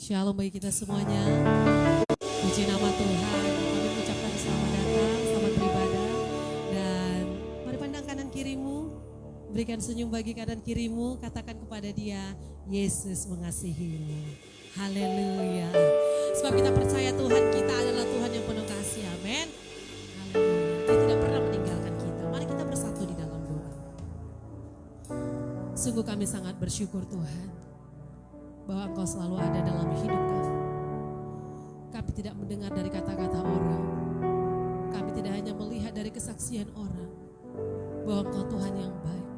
Shalom bagi kita semuanya. Puji nama Tuhan. Kami mengucapkan selamat datang, selamat beribadah. Dan mari pandang kanan kirimu, berikan senyum bagi kanan kirimu, katakan kepada dia, Yesus mengasihimu. Haleluya. Sebab kita percaya Tuhan kita adalah Tuhan yang penuh kasih. Amin. Haleluya. Dia tidak pernah meninggalkan kita. Mari kita bersatu di dalam doa. Sungguh kami sangat bersyukur Tuhan bahwa Engkau selalu ada dalam hidup kami. Kami tidak mendengar dari kata-kata orang. Kami tidak hanya melihat dari kesaksian orang bahwa Engkau Tuhan yang baik.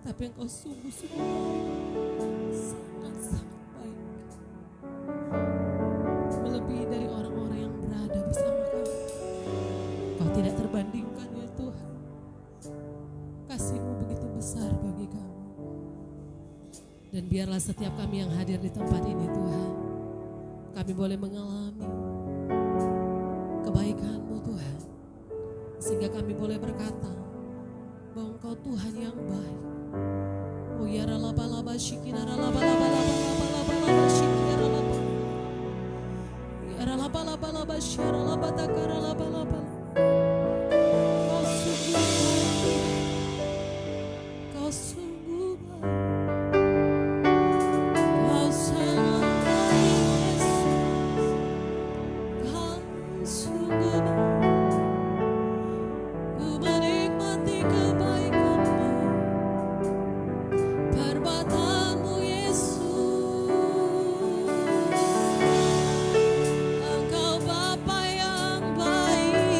Tapi Engkau sungguh-sungguh baik. Sangat-sangat baik. Melebihi dari orang-orang yang berada bersama kami. Engkau tidak terbandingkan ya Tuhan. Kasih-Mu begitu besar bagi kami. Dan biarlah setiap kami yang hadir di tempat ini Tuhan, kami boleh mengalami kebaikan-Mu Tuhan. Sehingga kami boleh berkata bahwa Engkau Tuhan yang baik. Oh ya ralaba-laba syikina ralaba-laba-laba-laba-laba syikina ralaba. Ya ralaba-laba-laba syaralaba takaralaba-laba. Kau sungguh baik. Kau sungguh baik. Engkau Bapa yang baik.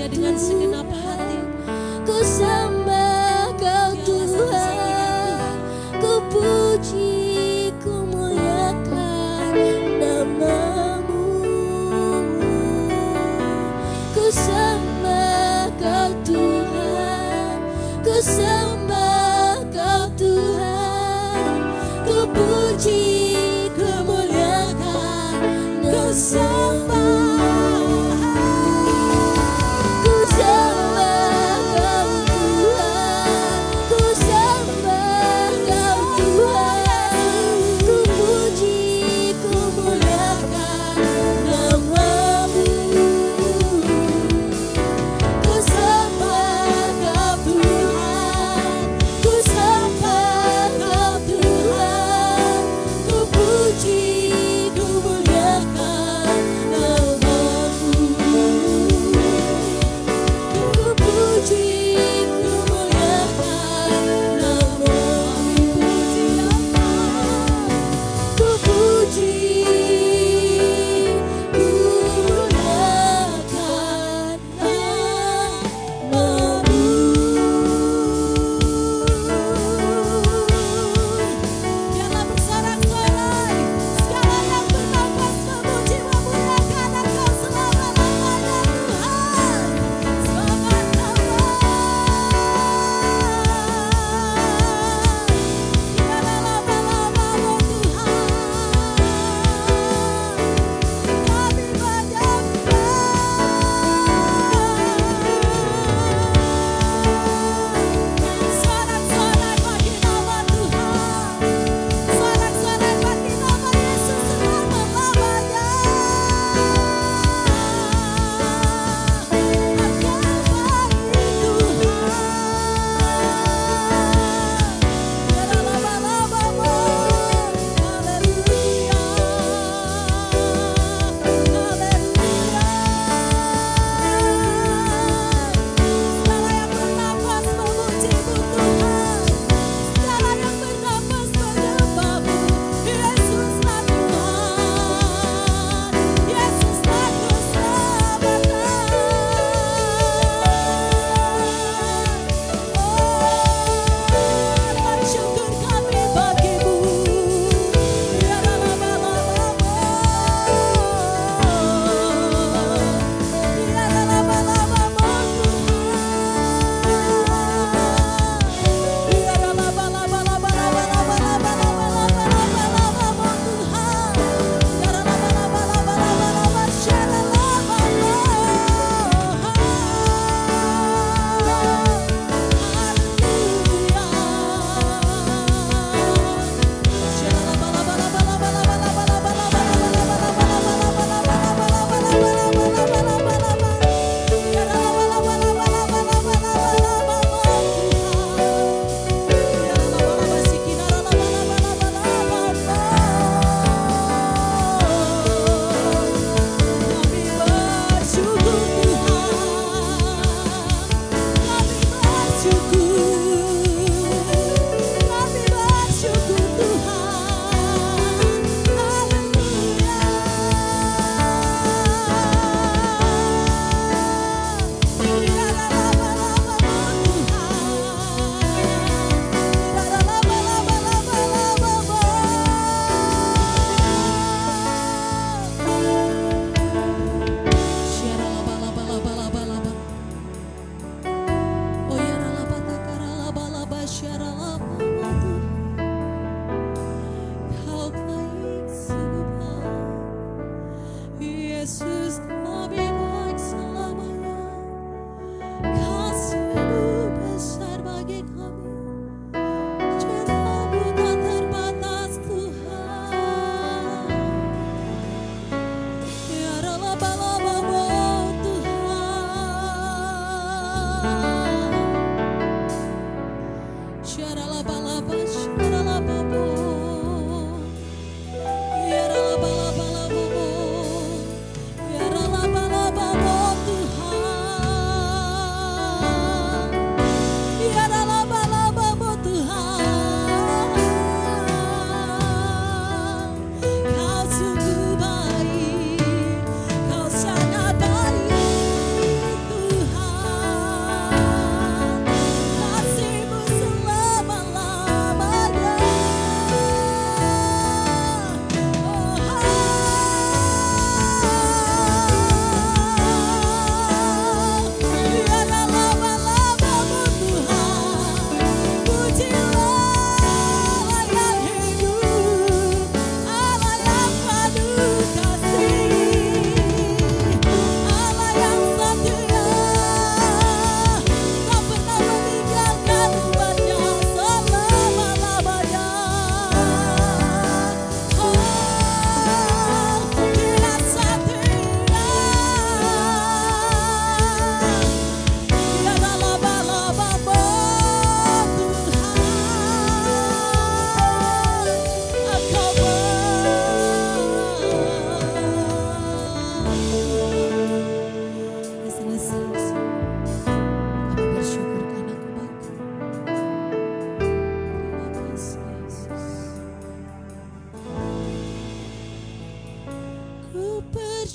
bekerja dengan segenap hati. Ku sembah Kau Tuhan, ku puji, ku muliakan nama-Mu. Ku sembah Kau Tuhan, ku sembah Kau Tuhan, ku puji, ku muliakan, ku sembah, ku sembah.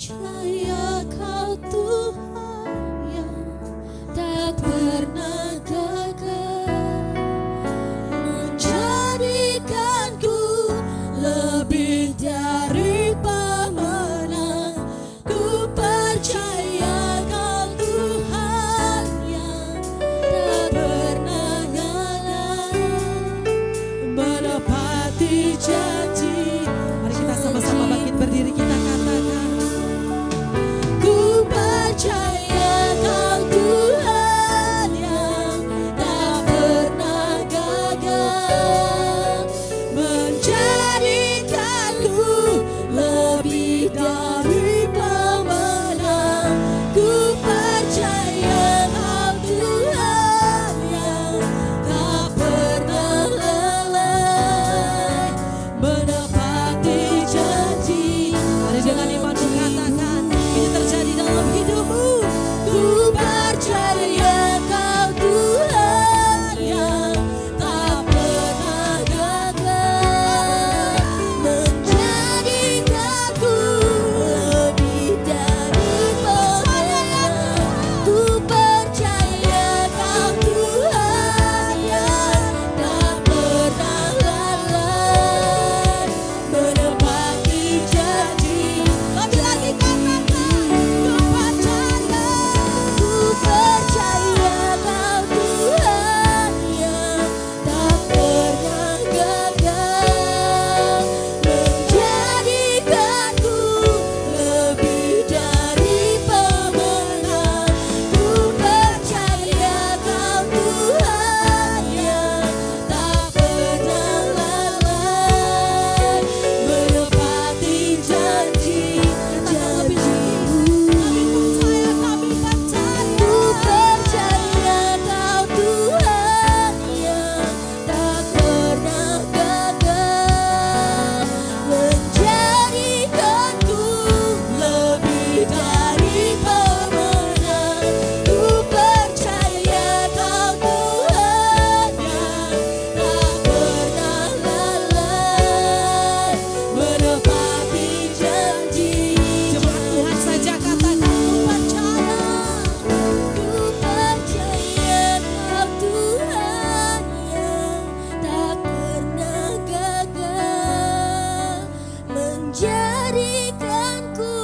percaya Kau Tuhan yang tak pernah gagal, menjadikanku lebih dari pemenang. Ku percaya Kau Tuhan yang tak pernah ngalah, menepati janji. Mari kita sama-sama bangkit berdiri, kita katakan. Ku percaya Kau Tuhan yang tak pernah gagal, menjadikanku lebih dari pemenang. Ku percaya Kau Tuhan yang tak pernah lalai, menepati janji. Mari dengan imanmu katakan, ini terjadi dalam hidupmu. Ku percaya Kau Tuhan yang tak pernah gagal, menjadikanku lebih dari pemenang. Ku percaya Kau Tuhan yang tak pernah lalai, menepati janji. Lebih lagi katakan, ku percaya Kau Tuhan yang tak pernah gagal, menjadikanku lebih dari pemenang. Ku percaya Kau Tuhan yang tak pernah lalai, menepati janji-janji-Mu. Kami percaya. Ku percaya Kau Tuhan yang tak pernah gagal, menjadikanku lebih dari pemenang. Ku percaya Kau Tuhan yang tak pernah lalai, menepati janji. Jemaat Tuhan saja katakan, ku percaya. Ku percaya Kau Tuhan yang tak pernah gagal, menjadikanku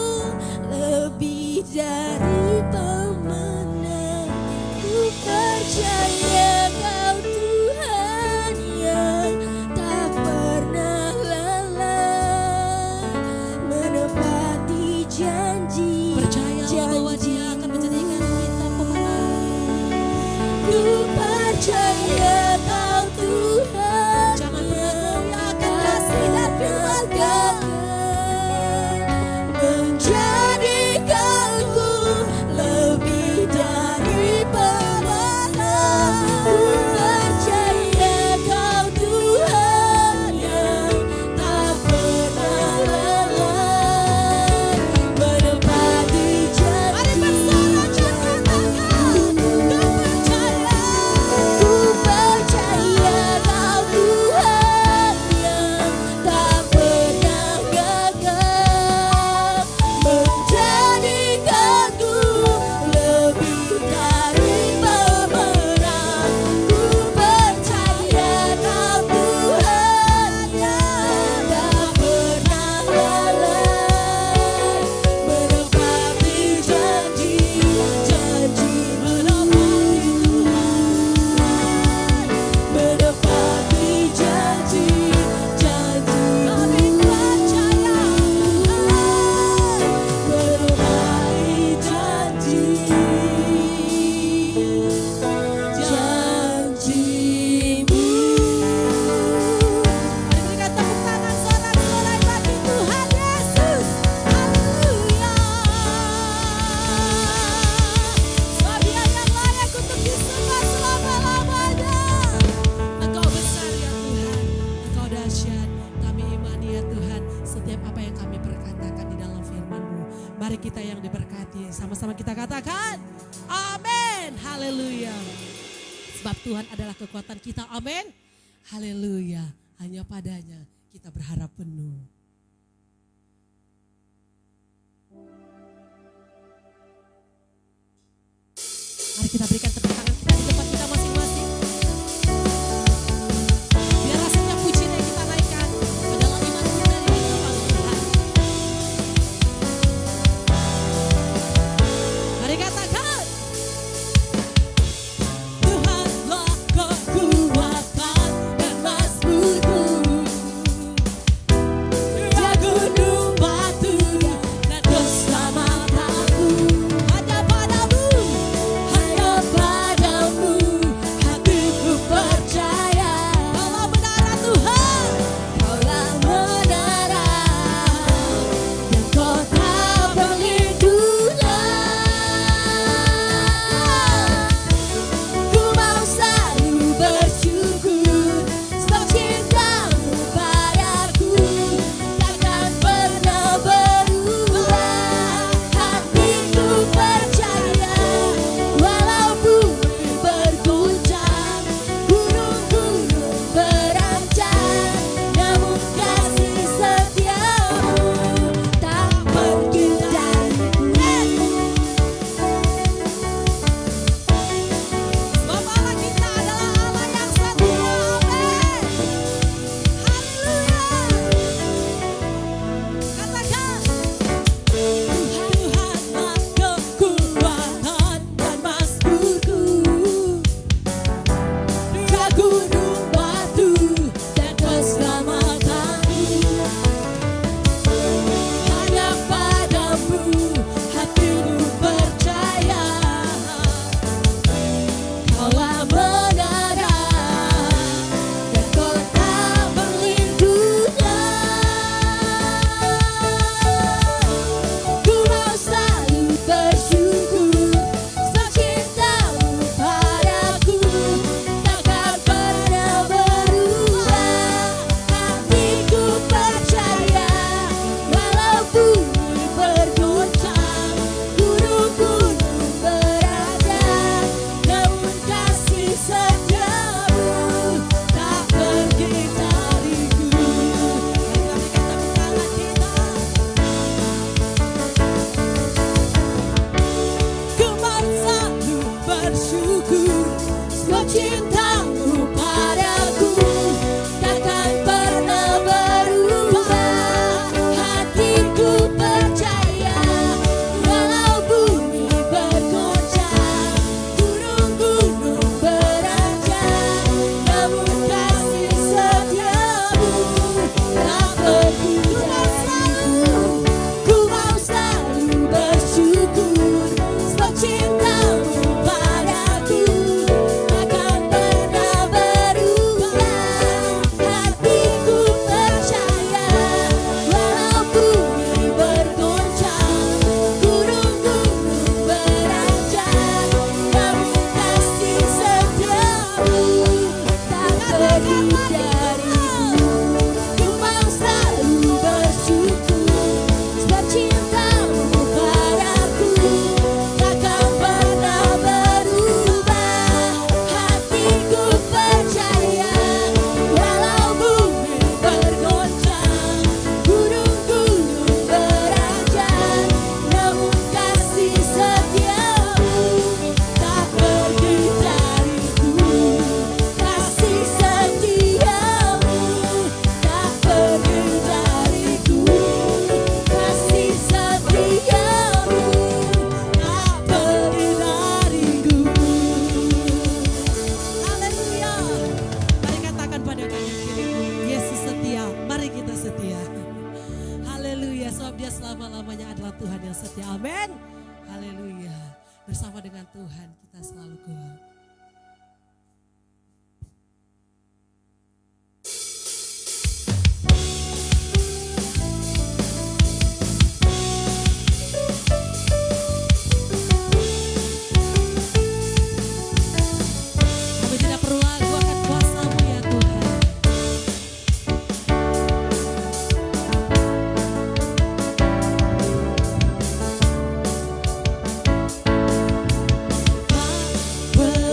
lebih dari pemenang. Ku percaya Kau Tuhan yang tak pernah lalai, menepati janji. Percayalah bahwa Dia akan menjadikan kita pemenang. Ku percaya Kau Tuhan Jangan pernah yang kasih dan firman menjadikanku lebih dari pemenang. Ku percaya Kau Tuhan yang tak pernah lalai, menepati janji. Mari bersama katakan, ku percaya. Ku percaya Kau Tuhan yang tak pernah gagal, menjadikanku lebih dari pemenang. Ku percaya Kau Tuhan yang tak pernah lalai, menepati janji-janji. Menepati janji-janji. Kami percaya menepati janji-janji-Mu. Mari berikan tepuk tangan sorak-sorai bagi Tuhan Yesus. Haleluya. Sebab Dia yang layak untuk disembah selama-lamanya. Engkau besar ya Tuhan, Engkau dahsyat. Kami imani ya Tuhan setiap apa yang kami perkatakan di dalam firman-Mu. Mari kita yang diberkati, sama-sama kita katakan, amin, haleluya. Sebab Tuhan adalah kekuatan kita, amin, haleluya. Hanya padanya kita berharap penuh. kita berikan tepuk tangan kita di tempat kita masing-masing. Biar rasanya pujian yang kita naikkan adalah iman kita dari hadapan Tuhan. Mari katakan, Tuhanlah kekuatan dan mazmurku. Dia gunung batu dan keselamatanku. Hanya padamu, hatiku percaya. Kaulah menara Tuhan, Kaulah menara dan kota perlindungan. Ku mau selalu bersyukur sebab cintamu padaku takkan pernah berubah. Hatiku percaya walau bumi berguncang, gunung-gunung beranjak, namun kasih setiamu tak pergi dariku. Sebab Allah kita adalah Allah yang setia. Amin. Haleluya. Katakan, Tuhanlah kekuatan dan mazmurku. Dia gunung batu dan keselamatanku. Hanya padamu hatiku percaya. Kaulah menara dan kota perlindungan. Ku mau selalu bersyukur sebab cintamu padaku takkan pernah berubah. Hatiku percaya walau bumi berguncang, gunung-gunung beranjak, namun kasih setiamu tak pergi dariku. Mari kami katakan kita. Ku mau selalu bersyukur sebab cintamu padaku takkan pernah berubah. Hatiku percaya walau bumi bergoncang, gunung-gunung beranjak, namun kasih setiamu tak pergi dariku. Ku mau selalu bersyukur sebab cintamu padaku takkan pernah berubah. Hatiku percaya walau bumi bergoncang, gunung-gunung beranjak, namun kasih setiamu tak pergi dariku. Ku mau selalu bersyukur sebab cintamu padaku takkan pernah berubah. Hatiku percaya walau bumi bergoncang, gunung-gunung beranjak, namun kasih setiamu tak pergi dariku. Kasih setiamu tak pergi dariku. Kasih setiamu tak pergi dariku. Haleluya. Mari katakan pada kanan kirimu, Yesus setia. Mari kita setia. Haleluya. Sebab Dia selama-lamanya adalah Tuhan yang setia. Amin. Haleluya. Bersama dengan Tuhan kita selalu kuat. Kami tidak perlu lagu akan kuasa-Mu ya Tuhan. Tak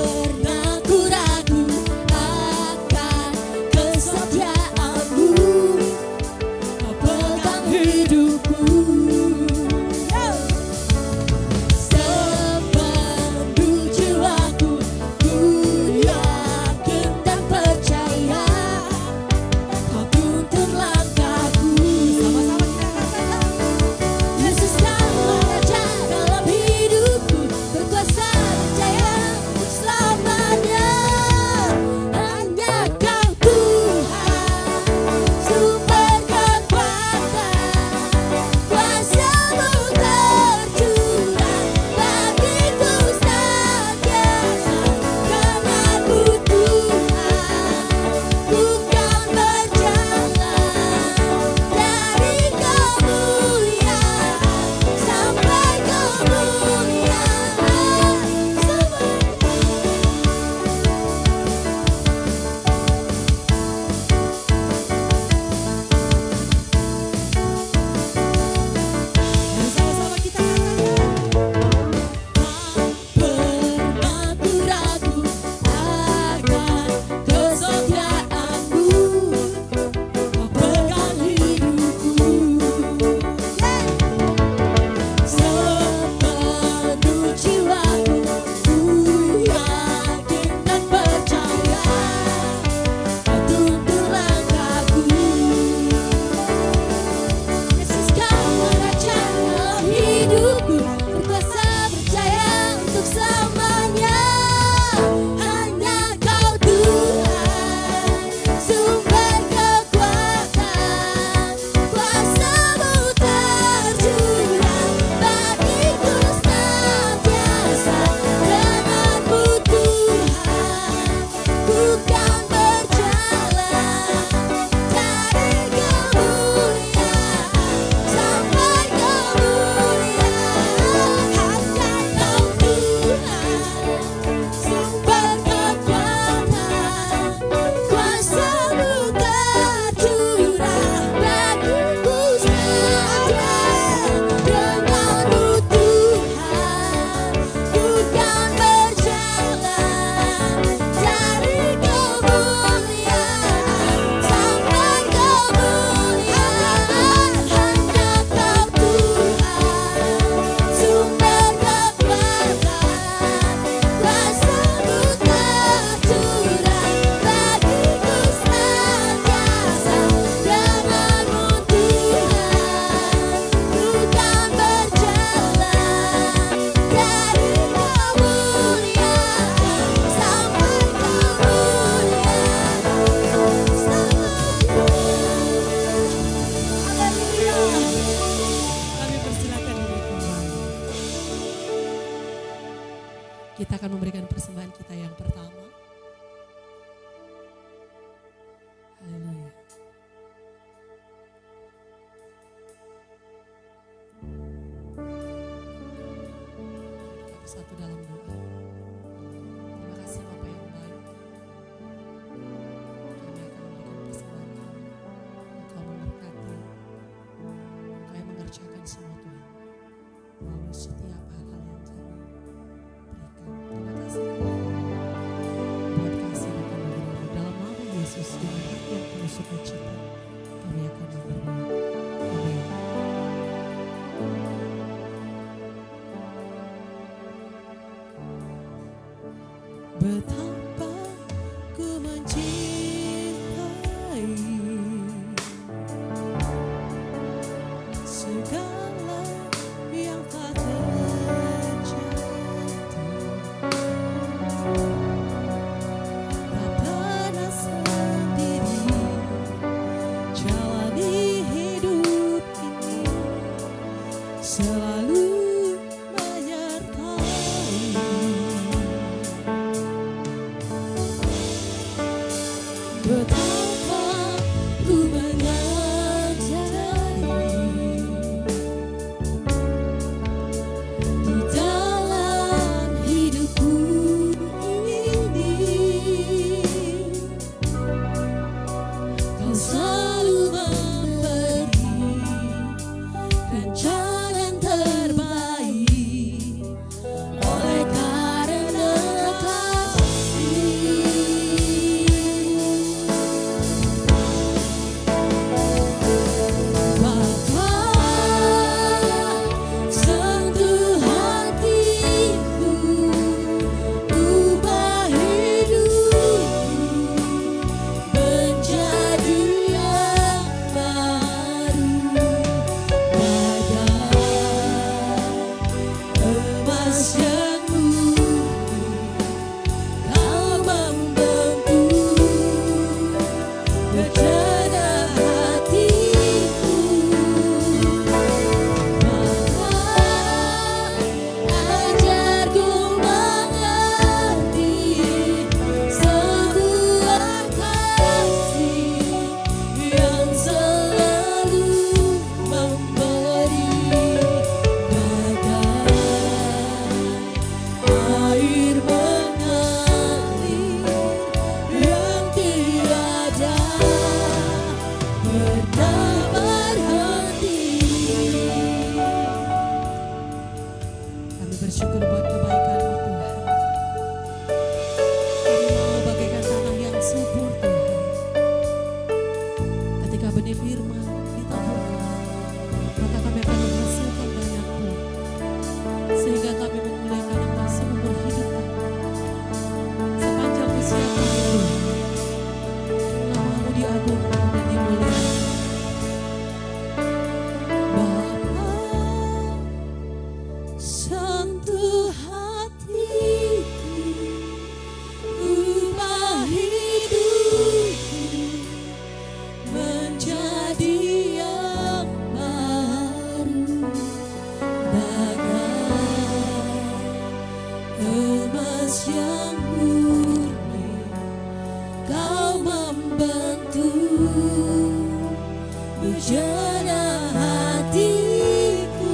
kita yang pertama. Haleluya. Kita bersatu dalam doa. Terima kasih Bapa yang baik. Kami akan memberikan persembahan. Engkau memberkati. Engkau yang mengerjakan semua Tuhan. Melalui setiap hal-hal yang kami berikan. Terima kasih buat kasih dan anugerah-Mu. Dalam nama Yesus dengan hati yang penuh sukacita kami akan memberi. Amin. Betapa ku mencintai segala yang tak terjadi. Tak pernah sendiri jalani hidup ini, selalu menyertai. Betapa ku menghargai di dalam hidupku ini, Kau selalu memberikan jalan terbaik oleh karena kasih. Bapa, sentuh hatiku, ubah hidupku menjadi yang baru, bagai emas yang murni. Kau membentuk bercanda hatiku. Bapa, ajarku mengerti sebuah kasih yang selalu memberi, bagai air mengalir yang tiada pernah berhenti. Kami bersyukur buat kebaikan-Mu Tuhan. Kami mau bagaikan tanah yang subur Tuhan. Ketika benih firman ditaburkan, maka kami akan menghasilkan banyak buah, sehingga kami memuliakan Engkau seumur hidup kami. Sepanjang usia kami Tuhan, nama-Mu diagungkan dan dimuliakan. Bapa, sentuh hatiku, ubah hidupku menjadi yang baru, bagai emas yang murni. Kau membentuk bercanda hatiku.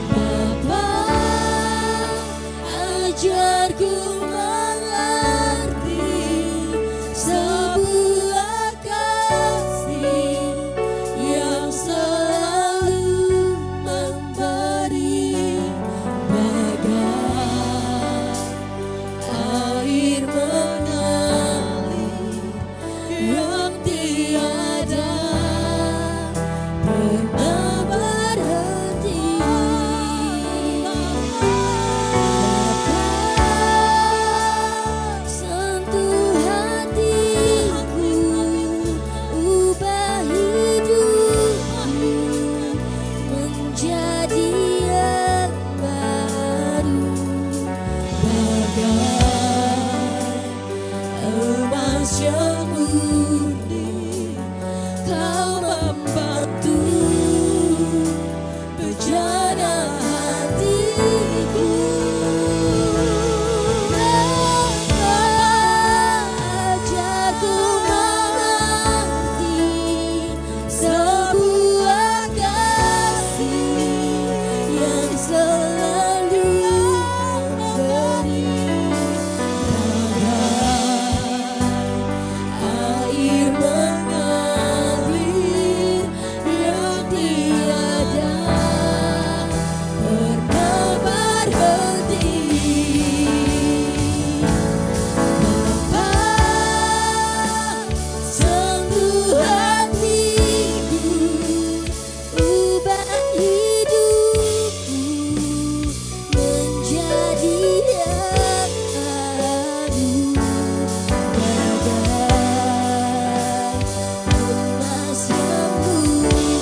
Bapa, ajarku mengerti sebuah kasih yang selalu memberi, bagai air mengalir yang tiada pernah berhenti. Bapa, sentuh hatiku, ubah hidupku menjadi yang baru, bagai emas yang murni. Kau membantu bercanda hatiku. mengalir yang tiada pernah berhenti. Bapa, sentuh hatiku, ubah hidupku menjadi yang baru. Emas yang murni,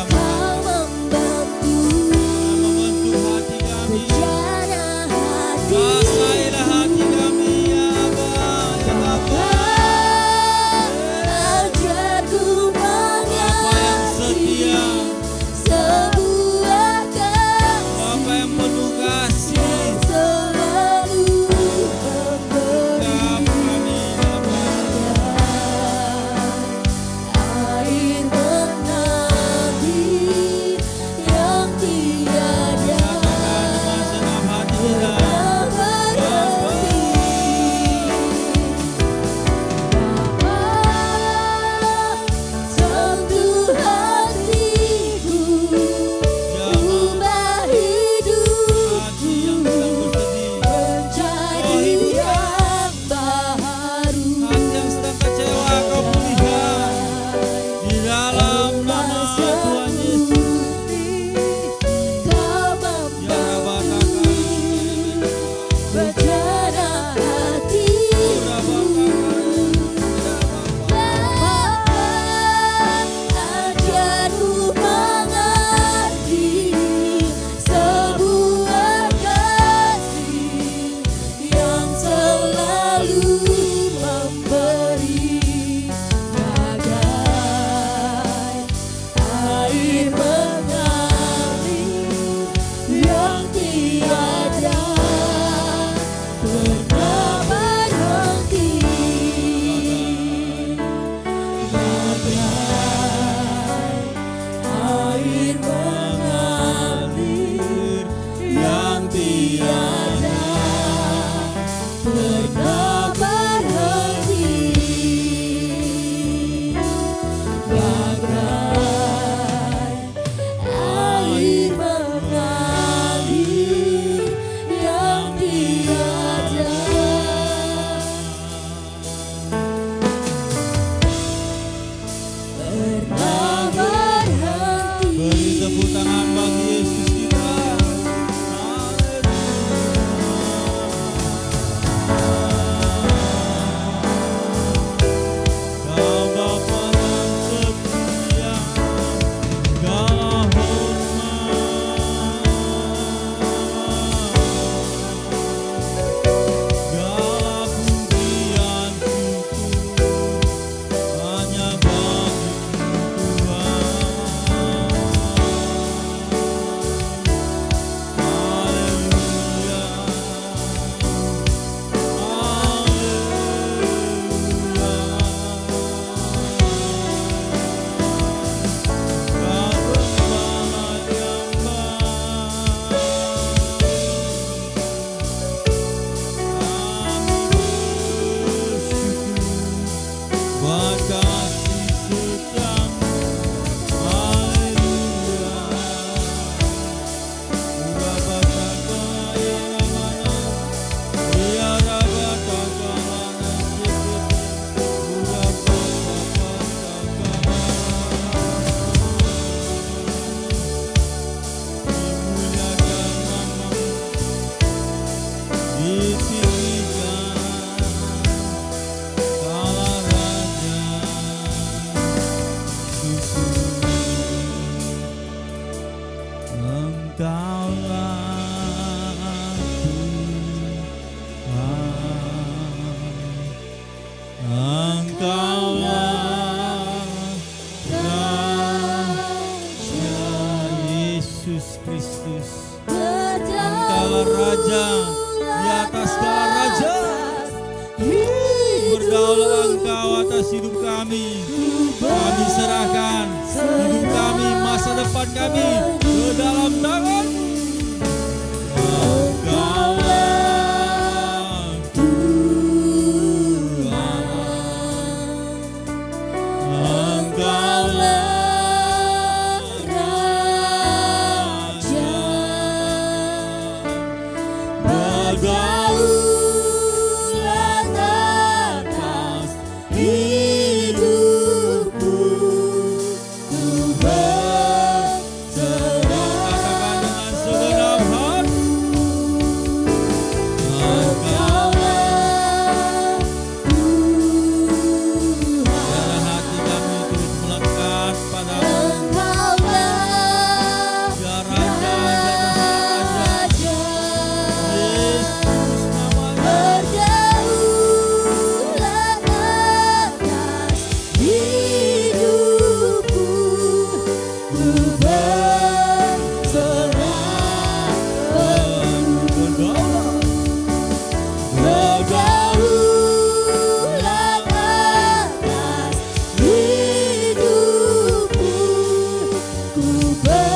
Kau membantu hati kami. bejana hati. Basailah hati kami ya Bapa. Ajarku Bapa yang setia, sebuah kasih Bapa yang penuh kasih. selalu memberi. Setiap kami Bapa. Air mengalir yang tiada Katakan dengan senang hati kita. berhenti. Bapa, sentuh hatiku, ubah hidupku Hati yang sedang bersedih, menjadi yang baru. hati yang sedang kecewa, Kau pulihkan di dalam nama Tuhan Yesus. Kau Ya membantu bejana hatiku. Bapa, ajarku mengerti sebuah kasih yang selalu memberi, bagai air mengalir yang tiada pernah berhenti. Bagai air mengalir yang tiada pernah berhenti. Bagai air mengalir yang tiada pernah berhenti. Beri tepuk tangan bagi Yesus kita. Kau Bapa yang setia, segala hormat, segala pujian syukur hanya bagi kasih setiamu. Haleluya. Yesus Kristus. Engkaulah Raja di atas segala raja. Berdaulat Engkau atas hidup kami. Kami serahkan hidup kami, masa depan kami ke dalam tangan-Mu. Engkaulah Tuhan. hidupku ku berserah. Katakan dengan segenap hati. Engkaulah Tuhan, Biarlah hati kami turut melekat padamu. Engkaulah Ya Raja, Raja. Yesus namanya. Berdaulat atas hidupku, ku berserah Berdaulat. berdaulat atas hidupku, ku berserah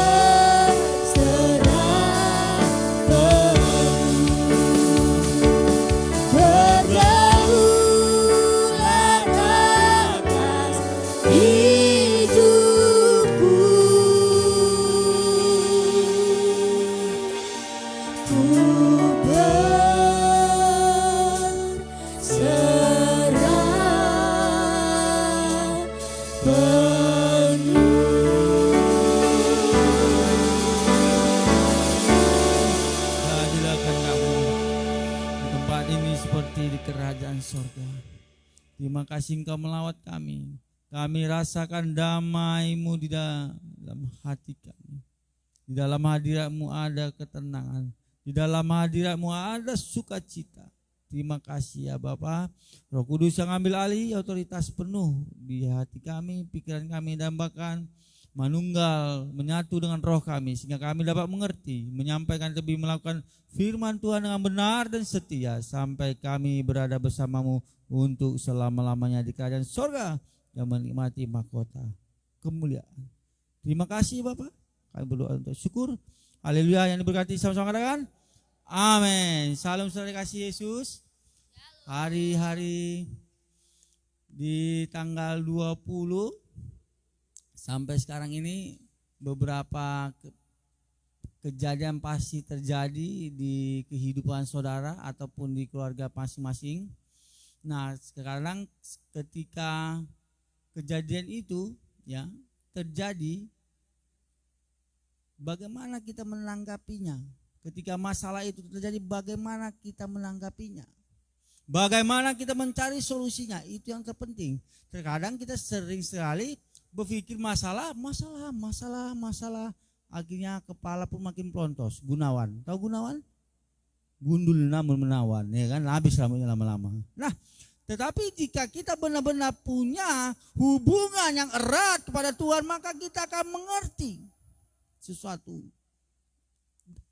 berdaulat atas hidupku, ku berserah penuh. Jadilah kehendakmu di tempat ini seperti di kerajaan sorga. Terima kasih Engkau melawat kami. Kami rasakan damai-Mu di dalam hati kami. Di dalam hadirat-Mu ada ketenangan. Di dalam hadirat-Mu ada sukacita. Terima kasih ya Bapa. Roh Kudus yang ambil alih otoritas penuh di hati kami, pikiran kami, dan bahkan manunggal menyatu dengan roh kami sehingga kami dapat mengerti, menyampaikan, lebih melakukan firman Tuhan dengan benar dan setia sampai kami berada bersama-Mu untuk selama-lamanya di kerajaan sorga yang menikmati mahkota kemuliaan. Terima kasih Bapak. Kami berdoa untuk syukur. Haleluya, yang diberkati sama-sama katakan amin. Salam saudara kasih Yesus. Hari-hari di tanggal 20 sampai sekarang ini beberapa kejadian pasti terjadi di kehidupan saudara ataupun di keluarga masing-masing. Nah, sekarang ketika kejadian itu ya terjadi, bagaimana kita menanggapinya? Ketika masalah itu terjadi, bagaimana kita menanggapinya? Bagaimana kita mencari solusinya? Itu yang terpenting. Terkadang kita sering sekali berpikir masalah. Akhirnya kepala pun makin pelontos. Gunawan, tahu Gunawan? Gundul namun menawan, ya kan? Habis rambutnya lama-lama. Nah, tetapi jika kita benar-benar punya hubungan yang erat kepada Tuhan, maka kita akan mengerti sesuatu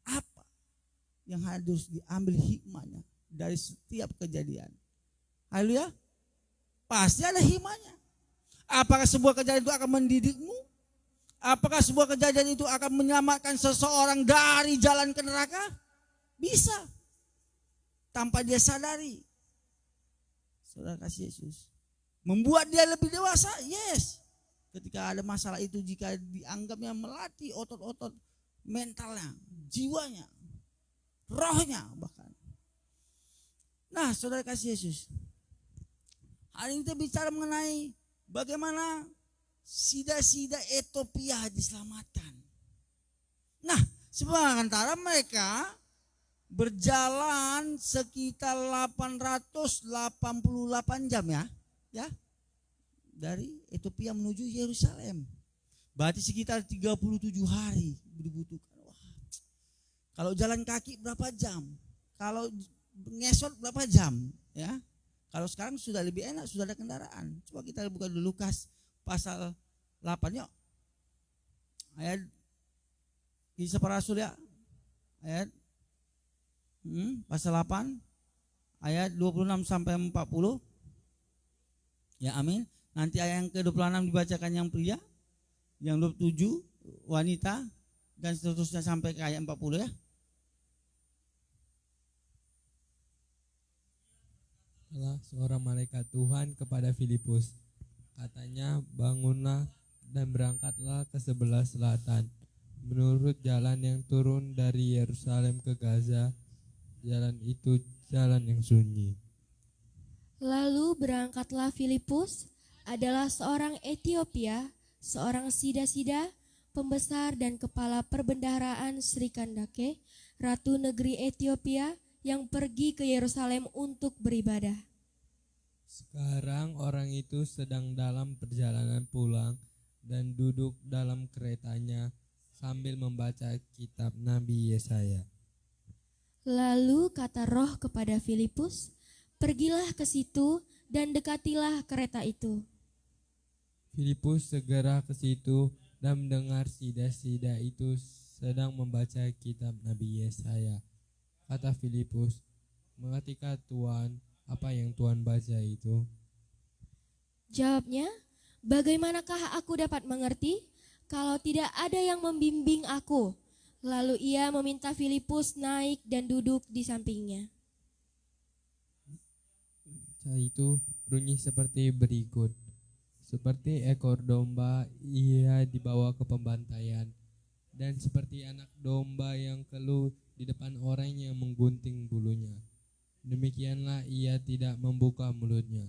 apa yang harus diambil hikmahnya dari setiap kejadian. Haleluya. Pasti ada hikmahnya. Apakah sebuah kejadian itu akan mendidikmu? Apakah sebuah kejadian itu akan menyelamatkan seseorang dari jalan ke neraka? Bisa. Tanpa dia sadari. Saudara kasih Yesus. Membuat dia lebih dewasa? Yes. Ketika ada masalah itu, jika dianggapnya melatih otot-otot mentalnya, jiwanya, rohnya bahkan. Nah, saudara kasih Yesus. Hari ini kita bicara mengenai bagaimana sida-sida Ethiopia diselamatkan. Nah, sementara mereka berjalan sekitar 888 jam ya. Dari Ethiopia menuju Yerusalem. Berarti sekitar 37 hari dibutuhkan. Wah. Kalau jalan kaki berapa jam? Kalau ngesot berapa jam? Ya. Kalau sekarang sudah lebih enak, sudah ada kendaraan. Coba kita buka dulu Lukas pasal 8 yuk. Ayat Kisah Para Rasul ya. Ayat pasal 8 ayat 26 sampai 40. Ya amin. Nanti ayat yang ke-26 dibacakan yang pria, yang 27 wanita, dan seterusnya sampai ke ayat 40 ya. Seorang malaikat Tuhan kepada Filipus, katanya, bangunlah dan berangkatlah ke sebelah selatan, menurut jalan yang turun dari Yerusalem ke Gaza. Jalan itu jalan yang sunyi. Lalu berangkatlah Filipus, adalah seorang Etiopia, seorang sida-sida, pembesar dan kepala perbendaharaan Sri Kandake, ratu negeri Etiopia yang pergi ke Yerusalem untuk beribadah. Sekarang orang itu sedang dalam perjalanan pulang dan duduk dalam keretanya sambil membaca kitab Nabi Yesaya. Lalu kata Roh kepada Filipus, "Pergilah ke situ dan dekatilah kereta itu." Filipus segera ke situ dan mendengar sida-sida itu sedang membaca kitab Nabi Yesaya. Kata Filipus, "Mengertikah Tuhan apa yang Tuhan baca itu?" Jawabnya, "Bagaimanakah aku dapat mengerti kalau tidak ada yang membimbing aku?" Lalu ia meminta Filipus naik dan duduk di sampingnya. Bacaan itu bunyi seperti berikut. Seperti ekor domba ia dibawa ke pembantaian, dan seperti anak domba yang keluh di depan orang yang menggunting bulunya, demikianlah ia tidak membuka mulutnya.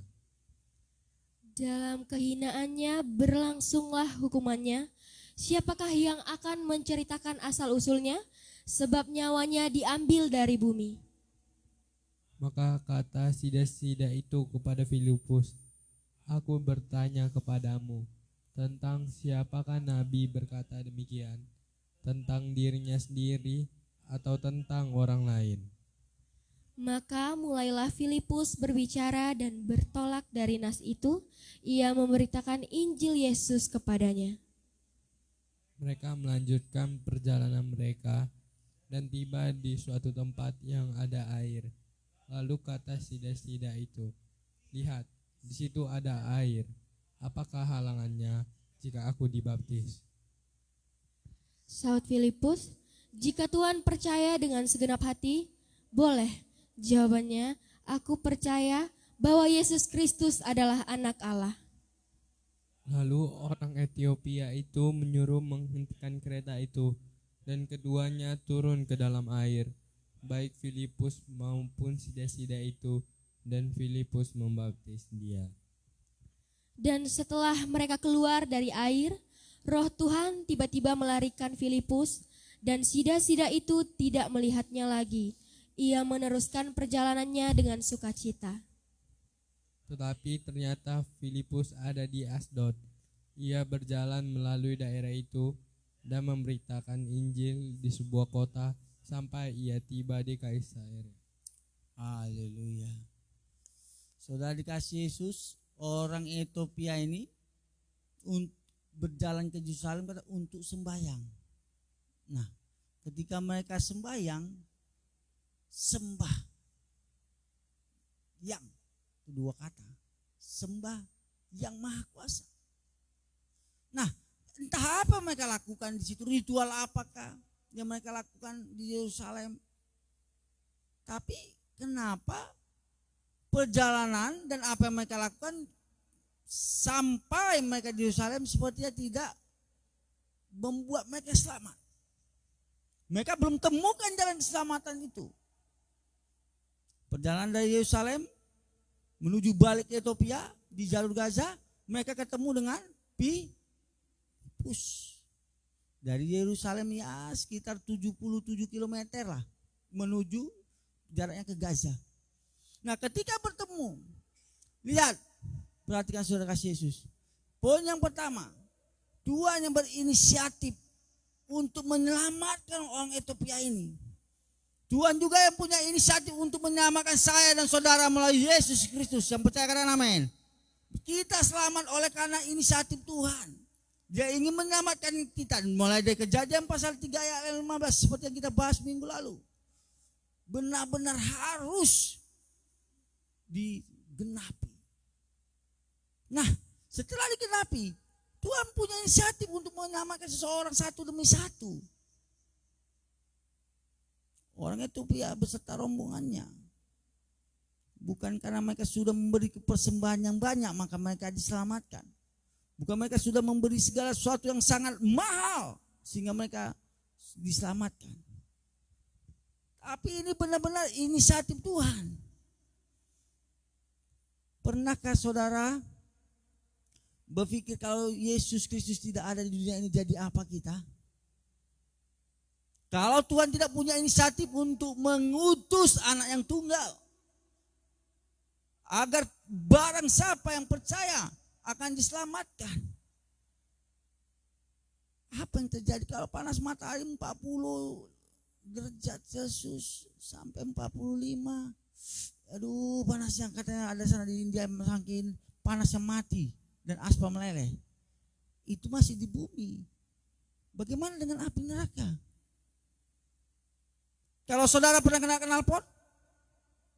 Dalam kehinaannya berlangsunglah hukumannya. Siapakah yang akan menceritakan asal-usulnya? Sebab nyawanya diambil dari bumi. Maka kata sida-sida itu kepada Filipus, "Aku bertanya kepadamu, tentang siapakah Nabi berkata demikian? Tentang dirinya sendiri atau tentang orang lain?" Maka mulailah Filipus berbicara dan bertolak dari nas itu. Ia memberitakan Injil Yesus kepadanya. Mereka melanjutkan perjalanan mereka dan tiba di suatu tempat yang ada air. Lalu kata sida-sida itu, "Lihat, di situ ada air. Apakah halangannya jika aku dibaptis?" Saud Filipus, "Jika Tuhan percaya dengan segenap hati, boleh." Jawabannya, "Aku percaya bahwa Yesus Kristus adalah anak Allah." Lalu orang Etiopia itu menyuruh menghentikan kereta itu, dan keduanya turun ke dalam air, baik Filipus maupun sida-sida itu, dan Filipus membaptis dia. Dan setelah mereka keluar dari air, Roh Tuhan tiba-tiba melarikan Filipus, dan sida-sida itu tidak melihatnya lagi. Ia meneruskan perjalanannya dengan sukacita. Tetapi ternyata Filipus ada di Asdod. Ia berjalan melalui daerah itu dan memberitakan Injil di sebuah kota sampai ia tiba di Kaisarea. Haleluya. Saudara dikasih Yesus, orang Ethiopia ini berjalan ke Yerusalem untuk sembahyang. Nah, ketika mereka sembahyang, sembah yang kedua kata, sembah yang maha kuasa. Nah, entah apa mereka lakukan di situ, ritual apakah yang mereka lakukan di Yerusalem. Tapi kenapa perjalanan dan apa yang mereka lakukan sampai mereka di Yerusalem sepertinya tidak membuat mereka selamat. Mereka belum temukan jalan keselamatan itu. Perjalanan dari Yerusalem menuju balik ke Ethiopia di jalur Gaza, mereka ketemu dengan Filipus. Dari Yerusalem ya sekitar 77 km lah menuju jaraknya ke Gaza. Nah, ketika bertemu, lihat, perhatikan saudara kasih Yesus. Poin yang pertama, Tuhan yang berinisiatif untuk menyelamatkan orang Ethiopia ini. Tuhan juga yang punya inisiatif untuk menyelamatkan saya dan saudara melalui Yesus Kristus. Yang percaya katakan amin. Kita selamat oleh karena inisiatif Tuhan. Dia ingin menyelamatkan kita. Mulai dari Kejadian pasal 3 ayat 15 seperti yang kita bahas minggu lalu. Benar-benar harus digenapi. Nah, setelah digenapi, Tuhan punya inisiatif untuk menyelamatkan seseorang satu demi satu. Orang Ethiopia beserta rombongannya. Bukan karena mereka sudah memberi persembahan yang banyak maka mereka diselamatkan. Bukan mereka sudah memberi segala sesuatu yang sangat mahal sehingga mereka diselamatkan. Tapi ini benar-benar inisiatif Tuhan. Pernahkah saudara berpikir kalau Yesus Kristus tidak ada di dunia ini, jadi apa kita? Kalau Tuhan tidak punya inisiatif untuk mengutus anak yang tunggal, agar barang siapa yang percaya akan diselamatkan. Apa yang terjadi kalau panas matahari 40 derajat Celcius sampai 45? Aduh, panas yang katanya ada sana di India, saking panasnya mati dan aspal meleleh. Itu masih di bumi. Bagaimana dengan api neraka? Kalau saudara pernah kena knalpot,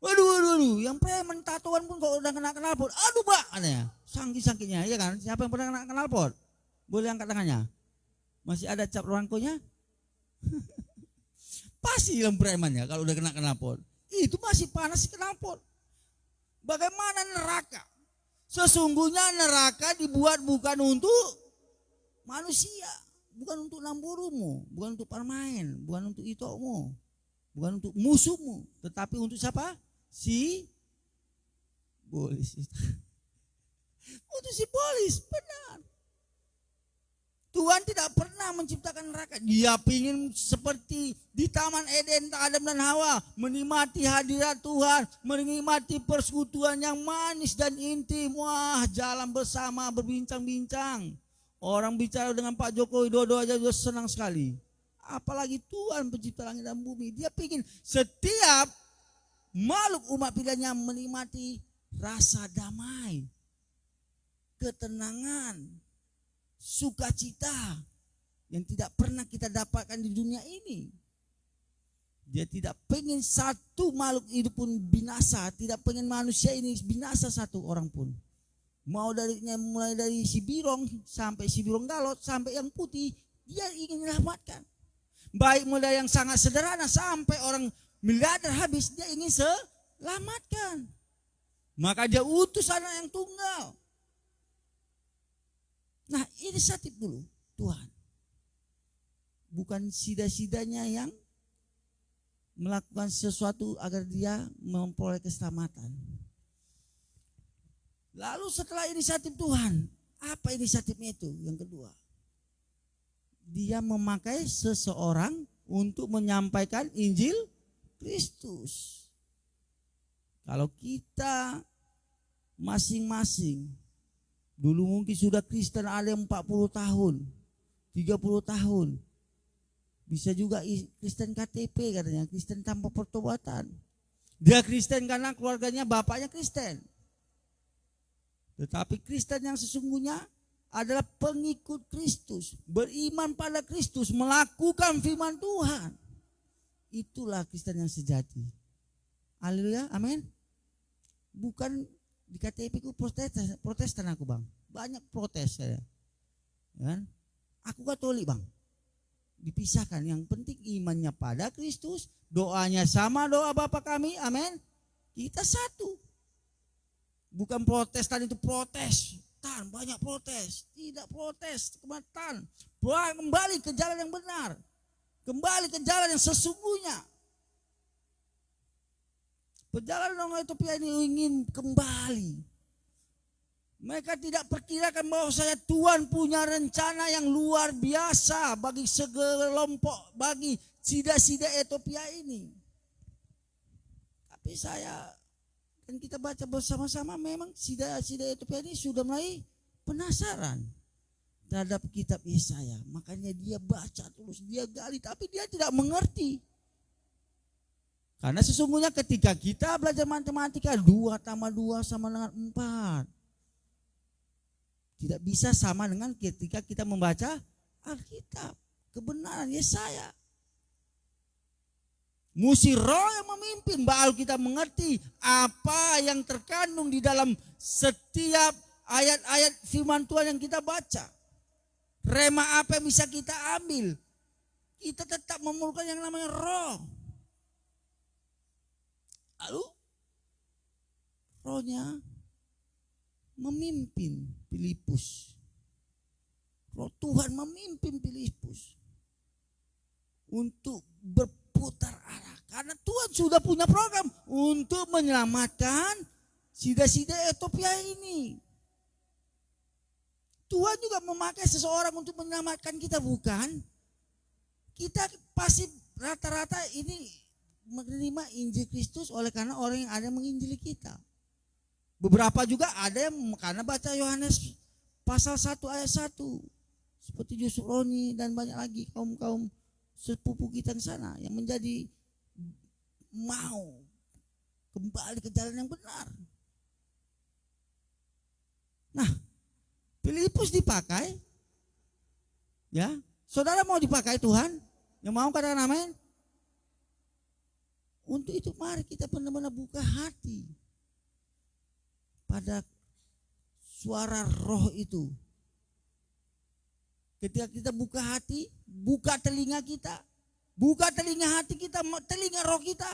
waduh, yang preman tatoan pun kalau udah kena knalpot, aduh Pak, aneh, sangki-sangkinya, ya kan? Siapa yang pernah kena knalpot? Boleh angkat tangannya. Masih ada cap rangkonya? Pasti yang preman ya kalau udah kena knalpot. Itu masih panas knalpot. Bagaimana neraka? Sesungguhnya neraka dibuat bukan untuk manusia, bukan untuk lamburumu, bukan untuk permain, bukan untuk itokmu, bukan untuk musuhmu, tetapi untuk siapa? Si bolis. Untuk si bolis, benar. Tuhan tidak pernah menciptakan neraka. Dia ingin seperti di Taman Eden, Adam dan Hawa, menikmati hadirat Tuhan, menikmati persekutuan yang manis dan intim. Wah, jalan bersama, berbincang-bincang. Orang bicara dengan Pak Joko Widodo aja sudah senang sekali. Apalagi Tuhan pencipta langit dan bumi. Dia ingin setiap makhluk umat pilihannya menikmati rasa damai, ketenangan, sukacita yang tidak pernah kita dapatkan di dunia ini. Dia tidak pengen satu makhluk hidup pun binasa, tidak pengen manusia ini binasa satu orang pun. Mulai dari si birong sampai si birong galot sampai yang putih, dia ingin menyelamatkan. Baik mulai yang sangat sederhana sampai orang miliarder habis, dia ingin selamatkan. Maka dia utus anak yang tunggal. Nah, inisiatif dulu Tuhan. Bukan sida-sidanya yang melakukan sesuatu agar dia memperoleh keselamatan. Lalu setelah inisiatif Tuhan, apa inisiatifnya itu? Yang kedua, dia memakai seseorang untuk menyampaikan Injil Kristus. Kalau kita masing-masing dulu mungkin sudah Kristen, ada yang 40 tahun, 30 tahun. Bisa juga Kristen KTP katanya, Kristen tanpa pertobatan. Dia Kristen karena keluarganya bapaknya Kristen. Tetapi Kristen yang sesungguhnya adalah pengikut Kristus, beriman pada Kristus, melakukan firman Tuhan. Itulah Kristen yang sejati. Haleluya, amin. Bukan di KTP ku protestan aku bang, banyak protes saya. Kan? Aku Katolik bang, dipisahkan. Yang penting imannya pada Kristus, doanya sama doa Bapa kami, amin. Kita satu. Bukan protestan itu protes, banyak protes, tidak protes, kematan. Kembali ke jalan yang benar, kembali ke jalan yang sesungguhnya. Perjalanan orang Ethiopia ini ingin kembali. Mereka tidak perkirakan bahwa Tuhan punya rencana yang luar biasa bagi segelompok, bagi sida-sida Ethiopia ini. Tapi dan kita baca bersama-sama, memang sida-sida Ethiopia ini sudah mulai penasaran terhadap kitab Yesaya. Makanya dia baca terus, dia gali, tapi dia tidak mengerti. Karena sesungguhnya ketika kita belajar matematika 2 tambah 2 sama dengan 4. Tidak bisa sama dengan ketika kita membaca Alkitab, kebenaran Yesaya. Musti Roh yang memimpin, baru kita mengerti apa yang terkandung di dalam setiap ayat-ayat firman Tuhan yang kita baca. Rema apa yang bisa kita ambil? Kita tetap memerlukan yang namanya Roh. Lalu Rohnya memimpin Filipus. Roh Tuhan memimpin Filipus untuk berputar arah. Karena Tuhan sudah punya program untuk menyelamatkan sida-sida Ethiopia ini. Tuhan juga memakai seseorang untuk menyelamatkan kita, bukan? Kita pasti rata-rata ini menerima Injil Kristus oleh karena orang yang ada menginjili kita. Beberapa juga ada yang karena baca Yohanes pasal 1 ayat 1. Seperti Yusuf Roni dan banyak lagi kaum-kaum sepupu kita di sana yang menjadi mau kembali ke jalan yang benar. Nah, Filipus dipakai, ya. Saudara mau dipakai Tuhan? Yang mau katakan amin? Untuk itu mari kita benar-benar buka hati pada suara roh itu. Ketika kita buka hati, buka telinga kita, buka telinga hati kita, telinga roh kita.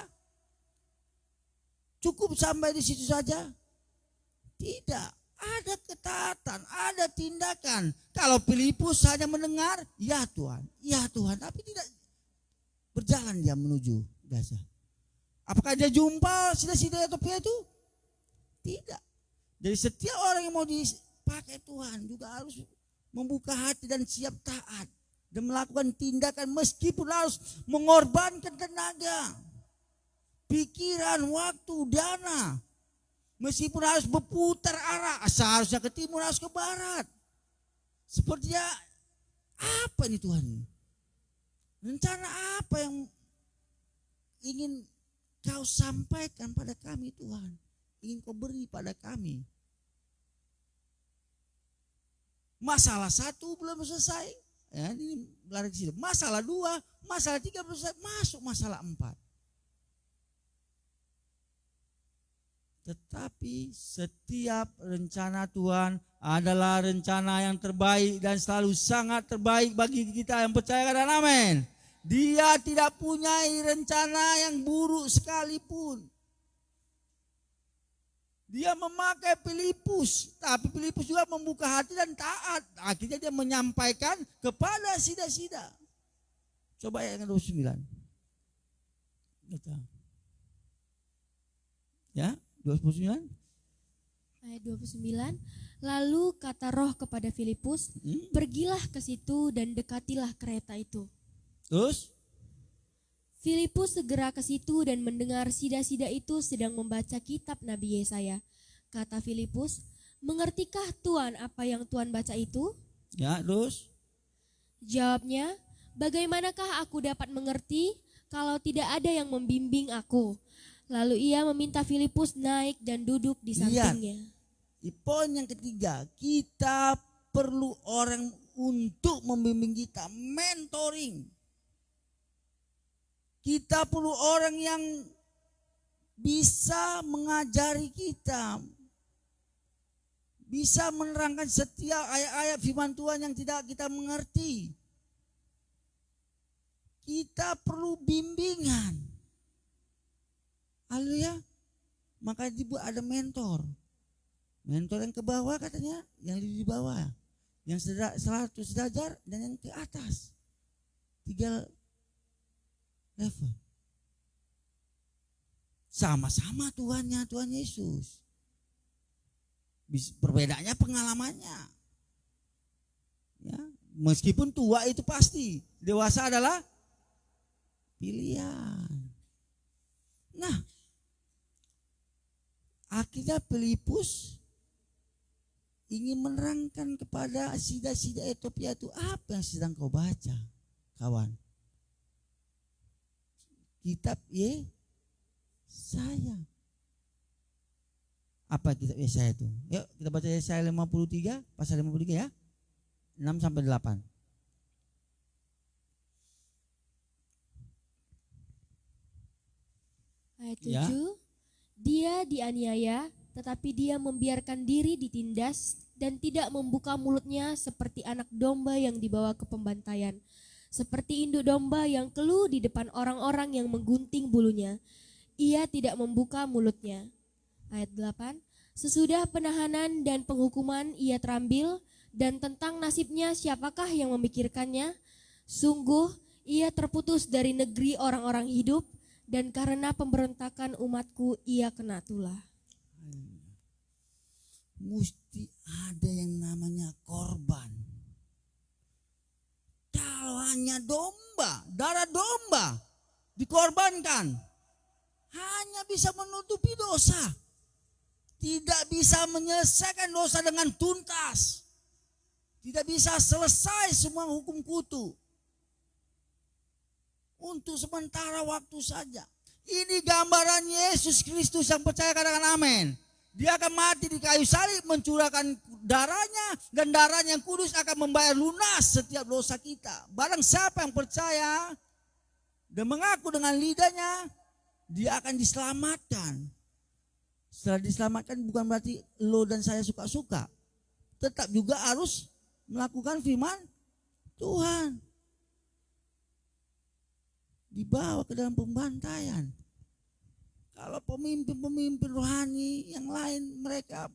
Cukup sampai di situ saja? Tidak. Ada ketaatan, ada tindakan. Kalau Filipus hanya mendengar, ya Tuhan, tapi tidak berjalan dia menuju Gaza. Apakah dia jumpa sida-sida Ethiopia itu? Tidak. Jadi setiap orang yang mau dipakai Tuhan juga harus membuka hati dan siap taat dan melakukan tindakan meskipun harus mengorbankan tenaga, pikiran, waktu, dana. Meskipun harus berputar arah, seharusnya ke timur, harus ke barat. Sepertinya apa ini Tuhan? Rencana apa yang ingin kau sampaikan pada kami Tuhan? Ingin kau beri pada kami? Masalah 1 belum selesai. Ya, ini lari ke situ. Masalah 2, masalah 3 belum selesai. Masuk masalah 4. Tetapi setiap rencana Tuhan adalah rencana yang terbaik dan selalu sangat terbaik bagi kita yang percaya, dan amin. Dia tidak punya rencana yang buruk sekalipun. Dia memakai Filipus, tapi Filipus juga membuka hati dan taat. Akhirnya dia menyampaikan kepada sida-sida. Coba ayat 29. Ya. 29. Ayat 29. Lalu kata roh kepada Filipus, pergilah ke situ dan dekatilah kereta itu. Terus? Filipus segera ke situ dan mendengar sida-sida itu sedang membaca kitab Nabi Yesaya. Kata Filipus, mengertikah Tuhan apa yang Tuhan baca itu? Ya, terus? Jawabnya, bagaimanakah aku dapat mengerti kalau tidak ada yang membimbing aku? Lalu ia meminta Filipus naik dan duduk di sampingnya. Di poin yang ketiga, kita perlu orang untuk membimbing kita, mentoring. Kita perlu orang yang bisa mengajari kita, bisa menerangkan setiap ayat-ayat firman Tuhan yang tidak kita mengerti. Kita perlu bimbingan. Haleluya. Maka dibuat ada mentor. Mentor yang ke bawah katanya, yang di bawah. Yang 100 derajat dan yang ke atas. 3 level. Sama-sama Tuhannya, Tuhan Yesus. Perbedaannya pengalamannya. Ya, meskipun tua itu pasti, dewasa adalah pilihan. Nah, akhirnya Filipus ingin menerangkan kepada sida-sida Ethiopia itu, apa yang sedang kau baca, kawan? Kitab Yesaya. Apa kitab Yesaya itu? Yuk kita baca Yesaya 53, pasal 53 ya. 6 sampai 8. Ayat 7. Ya. Dia dianiaya, tetapi dia membiarkan diri ditindas dan tidak membuka mulutnya seperti anak domba yang dibawa ke pembantaian. Seperti induk domba yang keluh di depan orang-orang yang menggunting bulunya. Ia tidak membuka mulutnya. Ayat 8. Sesudah penahanan dan penghukuman ia terambil, dan tentang nasibnya siapakah yang memikirkannya? Sungguh ia terputus dari negeri orang-orang hidup, dan karena pemberontakan umatku ia kena tulah. mesti ada yang namanya korban. Kalau hanya domba, darah domba dikorbankan, hanya bisa menutupi dosa. Tidak bisa menyelesaikan dosa dengan tuntas. Tidak bisa selesai semua hukum kutu. Untuk sementara waktu saja. Ini gambaran Yesus Kristus yang percaya, katakan amin. Dia akan mati di kayu salib, mencurahkan darahnya, dan darahnya yang kudus akan membayar lunas setiap dosa kita. Barang siapa yang percaya dan mengaku dengan lidahnya, dia akan diselamatkan. Setelah diselamatkan bukan berarti lo dan saya suka-suka. Tetap juga harus melakukan firman Tuhan. Dibawa ke dalam pembantaian. Kalau pemimpin-pemimpin rohani yang lain, mereka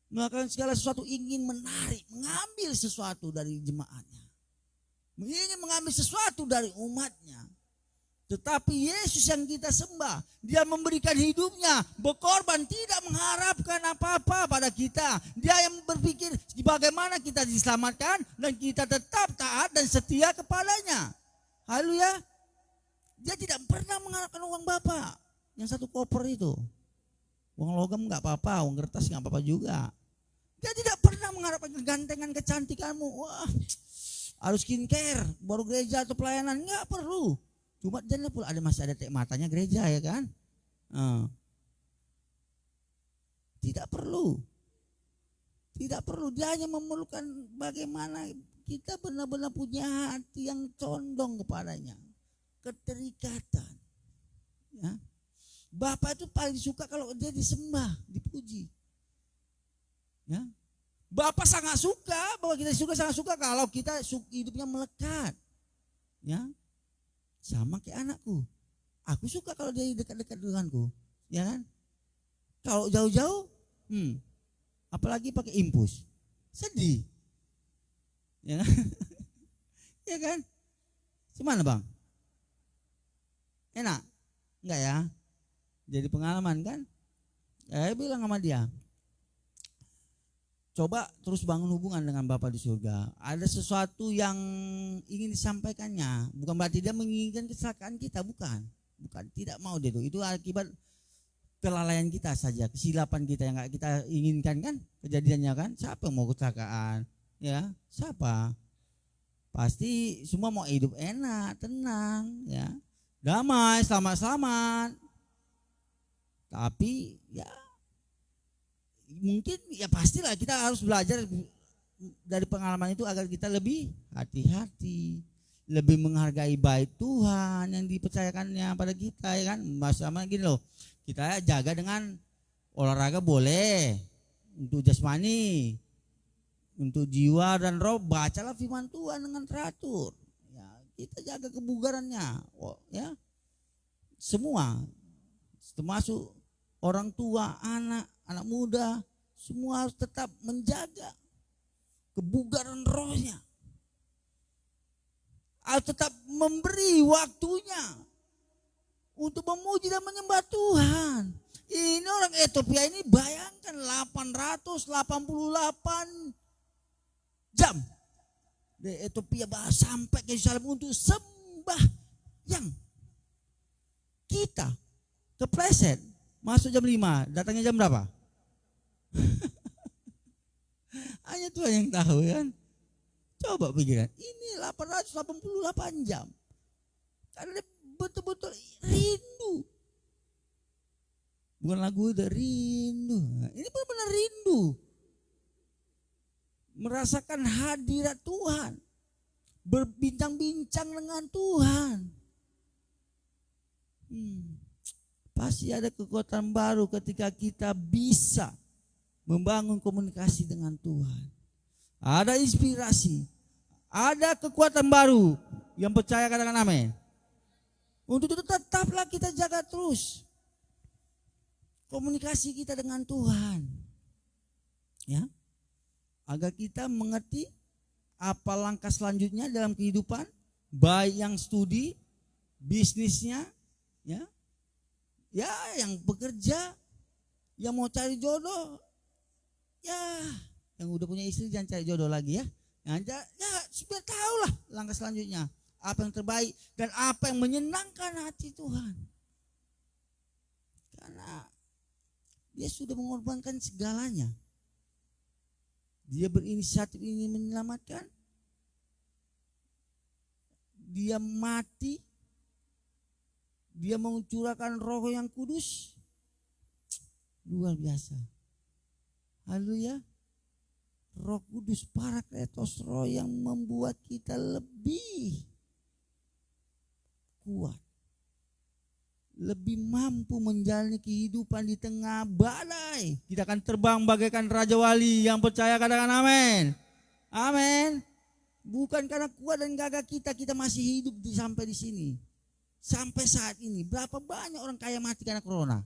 melakukan segala sesuatu, ingin menarik, mengambil sesuatu dari jemaatnya, ingin mengambil sesuatu dari umatnya. Tetapi Yesus yang kita sembah, dia memberikan hidupnya, berkorban, tidak mengharapkan apa-apa pada kita. Dia yang berpikir bagaimana kita diselamatkan dan kita tetap taat dan setia kepadanya. Haleluya. Dia tidak pernah mengharapkan uang Bapak yang satu koper itu. Uang logam enggak apa-apa, uang kertas enggak apa-apa juga. Dia tidak pernah mengharapkan kegantengan, kecantikanmu. Wah, harus skincare baru gereja atau pelayanan, enggak perlu. Cuma jangan pula masih ada tek matanya gereja, ya kan? Tidak perlu. Tidak perlu. Dia hanya memerlukan bagaimana kita benar-benar punya hati yang condong kepadanya. Keterikatan. Ya. Bapak itu paling suka kalau dia disembah, dipuji. Ya. Bapak sangat suka, bahwa kita sangat suka kalau kita hidupnya melekat. Ya. Sama kayak anakku. Aku suka kalau dia dekat-dekat denganku. Ya kan? Kalau jauh-jauh, apalagi pakai impus. Sedih. Ya kan? Ya kan? Gimana bang? Enak? Enggak ya? Jadi pengalaman kan? Saya bilang sama dia, coba terus bangun hubungan dengan Bapa di surga. Ada sesuatu yang ingin disampaikannya. Bukan berarti dia menginginkan kecelakaan kita, bukan. Bukan, tidak mau dia itu akibat kelalaian kita saja, kesilapan kita yang enggak kita inginkan kan, kejadiannya kan. Siapa yang mau kecelakaan? Ya, siapa? Pasti semua mau hidup enak, tenang, ya. Damai, selamat-selamat. Tapi ya mungkin ya pastilah kita harus belajar dari pengalaman itu agar kita lebih hati-hati, lebih menghargai baik Tuhan yang dipercayakannya pada kita, ya kan? Sama gini loh, kita jaga dengan olahraga boleh, untuk jasmani, untuk jiwa dan roh bacalah firman Tuhan dengan teratur. Ya, kita jaga kebugarannya, ya. Semua, termasuk orang tua, anak muda, semua harus tetap menjaga kebugaran rohnya. Harus tetap memberi waktunya untuk memuji dan menyembah Tuhan. Ini orang Ethiopia ini, bayangkan 888 jam dari Ethiopia sampai ke Yerusalem untuk sembah yang kita kepleset. Masuk jam 5, datangnya jam berapa? Hanya Tuhan yang tahu kan. Coba pikiran, ini 888 jam. Karena dia betul-betul rindu. Bukan lagu itu, rindu. Ini benar-benar rindu. Merasakan hadirat Tuhan. Berbincang-bincang dengan Tuhan. Pasti ada kekuatan baru ketika kita bisa membangun komunikasi dengan Tuhan. Ada inspirasi, ada kekuatan baru. Yang percaya katakan amin. Untuk itu tetaplah kita jaga terus komunikasi kita dengan Tuhan, ya, agar kita mengerti apa langkah selanjutnya dalam kehidupan, baik yang studi, bisnisnya, ya, yang bekerja, Yang mau cari jodoh, ya yang udah punya istri jangan cari jodoh lagi ya. Ya biar tahu lah langkah selanjutnya apa yang terbaik dan apa yang menyenangkan hati Tuhan. Karena dia sudah mengorbankan segalanya. Dia berinisiatif ingin menyelamatkan. Dia mati. Dia mencurahkan Roh yang kudus. Luar biasa. Haleluya. Roh Kudus, Parakletos, Roh yang membuat kita lebih kuat, lebih mampu menjalani kehidupan di tengah badai. Kita akan terbang bagaikan Raja Wali. Yang percaya katakan amin. Amin. Bukan karena kuat dan gagah kita masih hidup sampai di sini. Sampai saat ini berapa banyak orang kaya mati karena corona.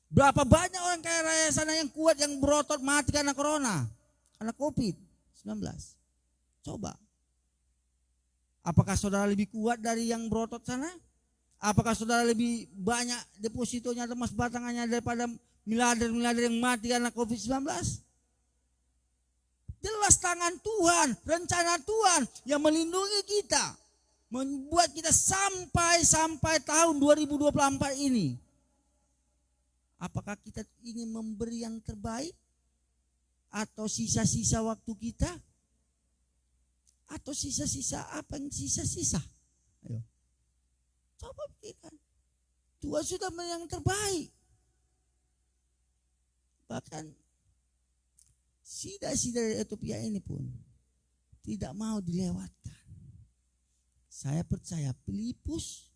Berapa banyak orang kaya raya sana yang kuat yang berotot mati karena corona. Karena COVID-19. Coba. Apakah saudara lebih kuat dari yang berotot sana? Apakah saudara lebih banyak depositonya atau emas batangannya daripada miliarder-miliarder yang mati karena COVID-19? Jelas tangan Tuhan, rencana Tuhan yang melindungi kita. Membuat kita sampai tahun 2024 ini. Apakah kita ingin memberi yang terbaik? Atau sisa-sisa waktu kita? Atau sisa-sisa apa yang sisa-sisa? Ayo. Coba pikirkan. Tuhan sudah memberi yang terbaik. Bahkan sida-sida dari Ethiopia ini pun tidak mau dilewatkan. Saya percaya Filipus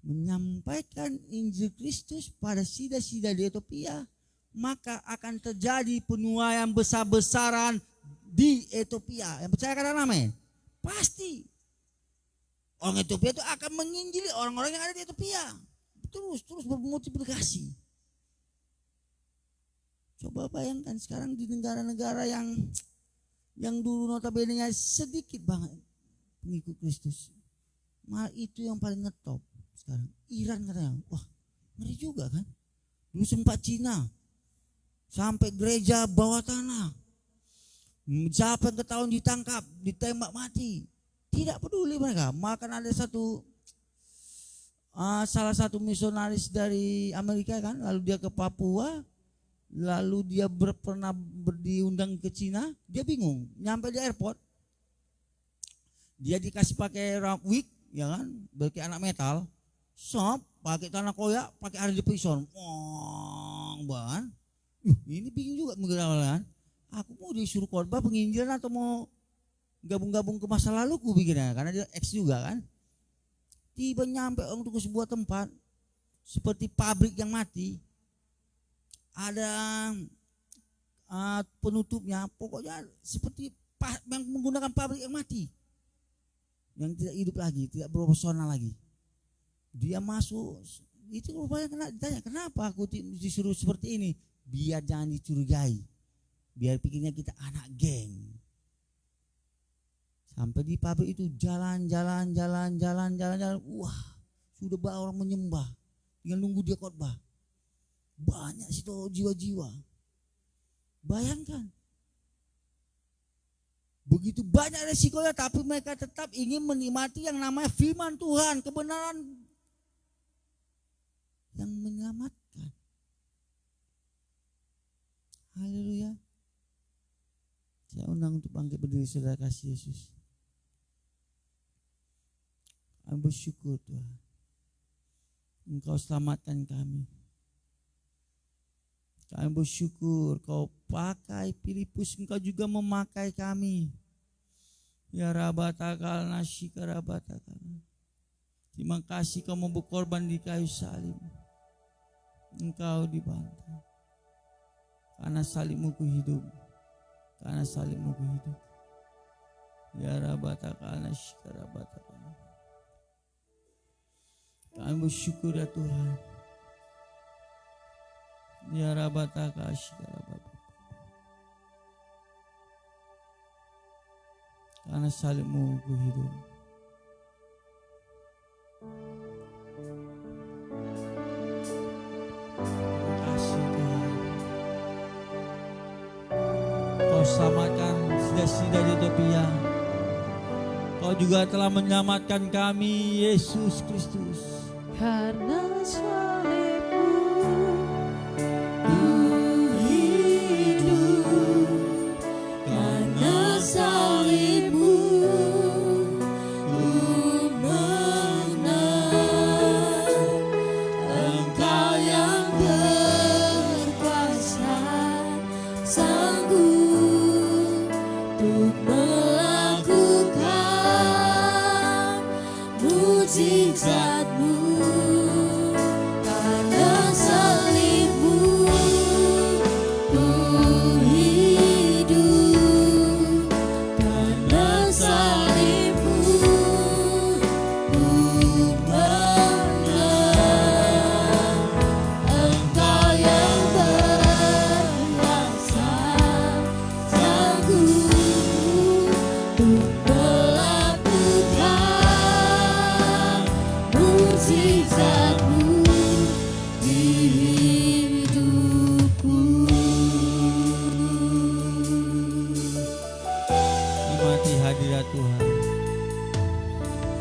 menyampaikan Injil Kristus pada sida-sida di Ethiopia, maka akan terjadi penuaian besar-besaran di Ethiopia. Yang percaya katakan amin. Pasti. Orang Ethiopia itu akan menginjili orang-orang yang ada di Ethiopia. Terus bermultiplikasi. Coba bayangkan sekarang di negara-negara yang dulu notabene-nya sedikit banget pengikut Kristus. Malah itu yang paling ngetop sekarang. Iran katanya, wah ngeri juga kan. Dulu sempat Cina. Sampai gereja bawah tanah. Siapa yang ketahuan ditangkap, ditembak mati. Tidak peduli mereka. Makan ada salah satu misionaris dari Amerika kan, lalu dia ke Papua, lalu dia pernah diundang ke Cina, dia bingung, nyampe di airport, dia dikasih pakai wig, ya kan, bagi anak metal, pakai tanah koyak, pakai Harley Davidson, banget. Ini bingung juga mengerawalkan. Aku mau disuruh khotbah penginjilan atau mau gabung-gabung ke masa laluku bikinnya, karena dia ex juga kan. Tiba nyampe untuk ke sebuah tempat seperti pabrik yang mati, ada penutupnya, pokoknya seperti yang menggunakan pabrik yang mati, yang tidak hidup lagi, tidak profesional lagi. Dia masuk, itu rupanya ditanya, kenapa aku disuruh seperti ini? Biar jangan dicurigai, biar pikirnya kita anak geng. Sampai di pabrik itu jalan. Wah, sudah banyak orang menyembah. Tinggal nunggu dia khotbah. Banyak situ jiwa-jiwa. Bayangkan. Begitu banyak resikonya, tapi mereka tetap ingin menikmati yang namanya firman Tuhan, kebenaran yang menyelamatkan. Haleluya. Saya undang untuk bangkit berdiri, saudara kasih Yesus. Kami bersyukur Tuhan, Engkau selamatkan kami. Kami bersyukur Kau pakai Filipus, Engkau juga memakai kami. Ya Rabatakal Nasyika Rabatakal. Terima kasih Kau mau berkorban di kayu salib. Engkau dibantai. Karena salibmu ku hidup. Karena salibmu ku hidup. Ya Rabatakal Nasyika Rabatakal. Kami bersyukur ya Tuhan. Ya Rabataka Nasyika Rabatakal. Karena salibmu ku hidup. Terima kasih Tuhan. selamatkan sida-sida di Ethiopia. Kau juga telah menyelamatkan kami, Yesus Kristus. Karena salibmu Ku hidup karena salibmu, ku menang. Engkau yang berkuasa, sanggup untuk melakukan mujizat-Mu. Karena salibmu, ku hidup. Karena salibmu, ku menang. Engkau yang berkuasa, sanggup untuk melakukan mujizat-Mu di hidupku. Nikmati hadirat Tuhan.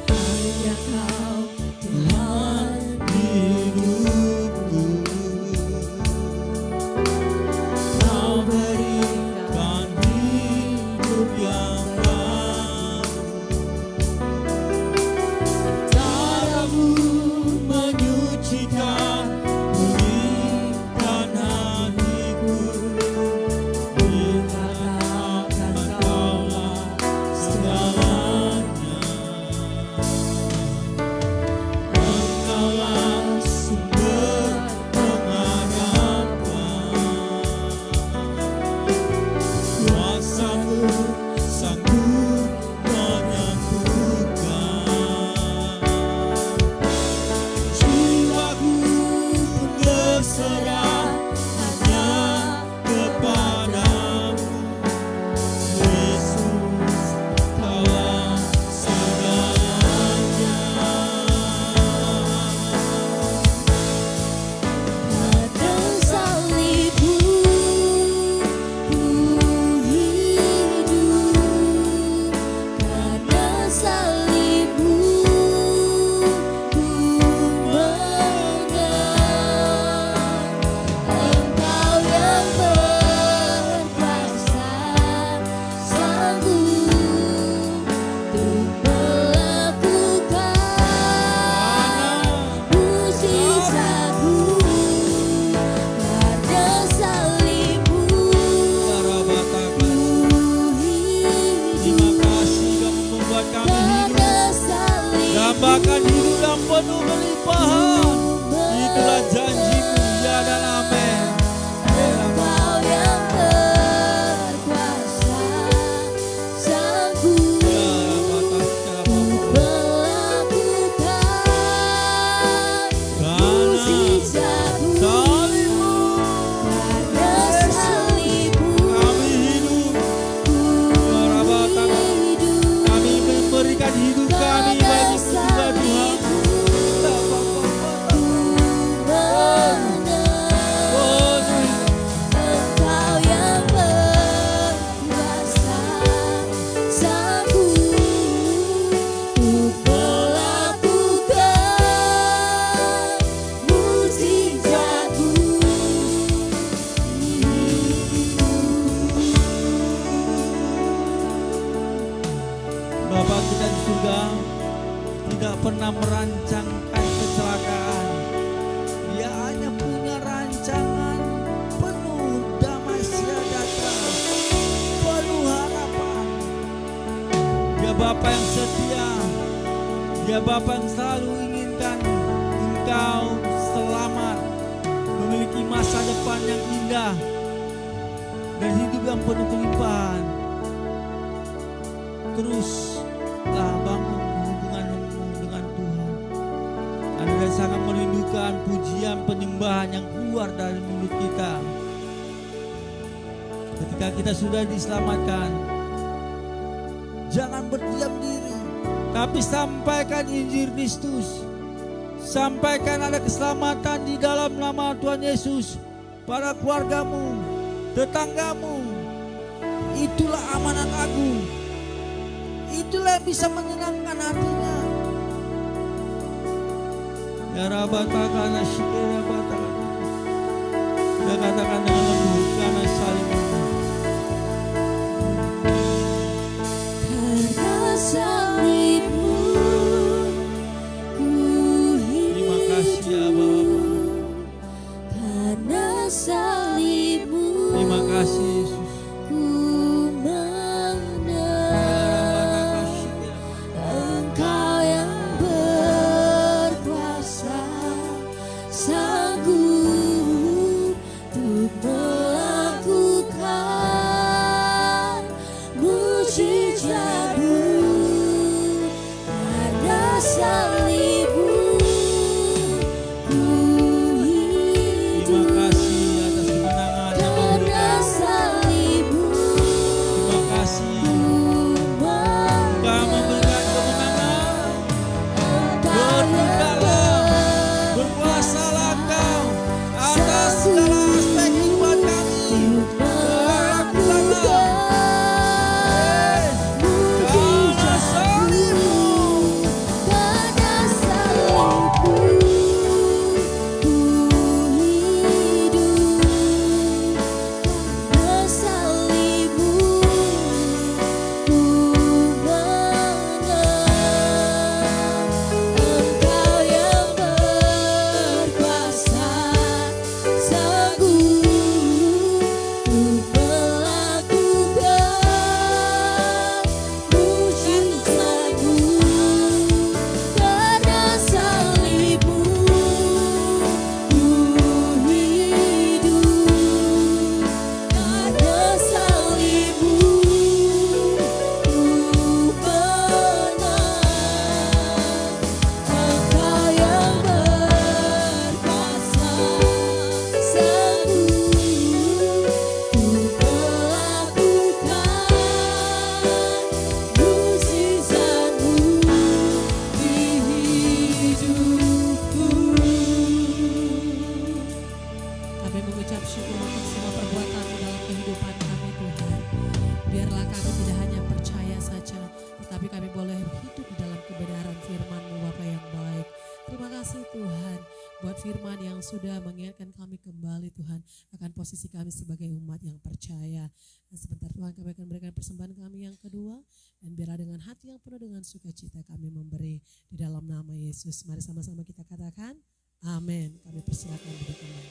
Hanya Kau Tuhan Hidupku Kau berikan hidup yang baru. Caramu menyucikan, pulihkan hatiku. Dikatakan Kaulah segalanya. Engkaulah sumber pengharapan. Kuasa-Mu sanggup menyembuhkan. Jiwaku pun berserah hanya kepadamu. Yesus, Kaulah segalanya. Karena salibmu, ku hidup. Karena salibmu, ku menang. Engkau yang berkuasa, sanggup untuk melakukan mujizat-Mu. Karena salibmu, Barabatakan. ku Terima kasih Kamu membuat kami hidup. karena salibmu, Dambakan hidup yang penuh kelimpahan. Itulah janji-Mu, ya dan amin. Engkau yang berkuasa, sanggup melakukan mujizat-Mu. Salibmu Karena salibmu, kami hidup. Barabatakan. hidup. Kami memberikan hidup kami bagi Tuhan. Engkau yang berkuasa, sanggup untuk melakukan mujizat-Mu. Bapa kita di surga tidak pernah merancangkan kecelakaan. Dia hanya punya rancangan penuh damai sejahtera, penuh harapan. Dia Bapa yang setia. Dia Bapa yang selalu inginkan engkau selamat, memiliki masa depan yang indah dan hidup yang penuh kelimpahan. Teruslah bangun hubunganmu dengan Tuhan. Anda sangat merindukan pujian penyembahan yang keluar dari mulut kita. Ketika kita sudah diselamatkan, jangan berdiam diri, tapi sampaikan Injil Kristus. Sampaikan ada keselamatan di dalam nama Tuhan Yesus pada keluargamu, tetanggamu, Itulah amanat agung. Itulah yang bisa menyenangkan hatinya. Ya rabatakana shikera batakana. Ya katakan dengan lembut karena saling Karena salibmu ku terima kasih ya Bapa. Karena salibmu Terima kasih Yesus. ku menang. Engkau yang berkuasa, sanggup untuk melakukan mujizat-Mu. Karena salibmu ku Terima hidup. kasih atas kemenangan yang Karena salibmu terima kasih. ku Engkau memberikan kemenangan. Berbukalah, Berkuasalah Engkau atas segala aspek kehidupan kami. Lakukanlah. Karena salibmu. karena salibmu ku hidup. Karena salibmu ku menang. Engkau yang berkuasa, sanggup untuk melakukan mujizat-Mu. Karena salibmu ku hidup. Karena salibmu ku menang. Engkau yang berkuasa, sanggup untuk melakukan mujizat-Mu di hidupku. Kami mengucap syukur untuk semua perbuatan dalam kehidupan kami Tuhan. Biarlah kami tidak hanya percaya saja, tetapi kami boleh hidup di dalam kebenaran firman-Mu Bapa yang baik. Terima kasih Tuhan buat firman yang sudah mengingatkan kami kembali Tuhan akan posisi kami sebagai umat yang percaya. Dan sebentar Tuhan kami akan memberikan persembahan kami yang kedua. Dan biarlah dengan hati yang penuh dengan sukacita kami memberi di dalam nama Yesus. Mari sama-sama kita katakan amin. Kami persilakan duduk kembali.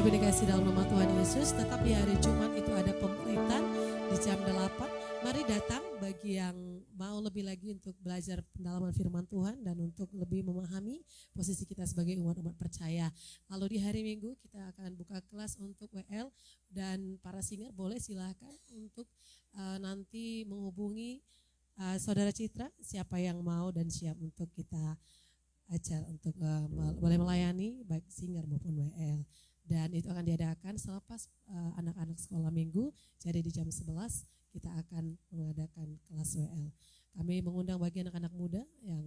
dikasih dalam nama Tuhan Yesus. Tetap di hari Jumat itu ada pemberitaan di jam 8. Mari datang bagi yang mau lebih lagi untuk belajar pendalaman firman Tuhan dan untuk lebih memahami posisi kita sebagai umat-umat percaya. Lalu di hari Minggu kita akan buka kelas untuk WL dan para singer boleh silakan untuk nanti menghubungi Saudara Citra siapa yang mau dan siap untuk kita acara untuk boleh melayani baik singer maupun WL. Dan itu akan diadakan selepas anak-anak sekolah minggu. Jadi di jam 11 kita akan mengadakan kelas WL. Kami mengundang bagi anak-anak muda yang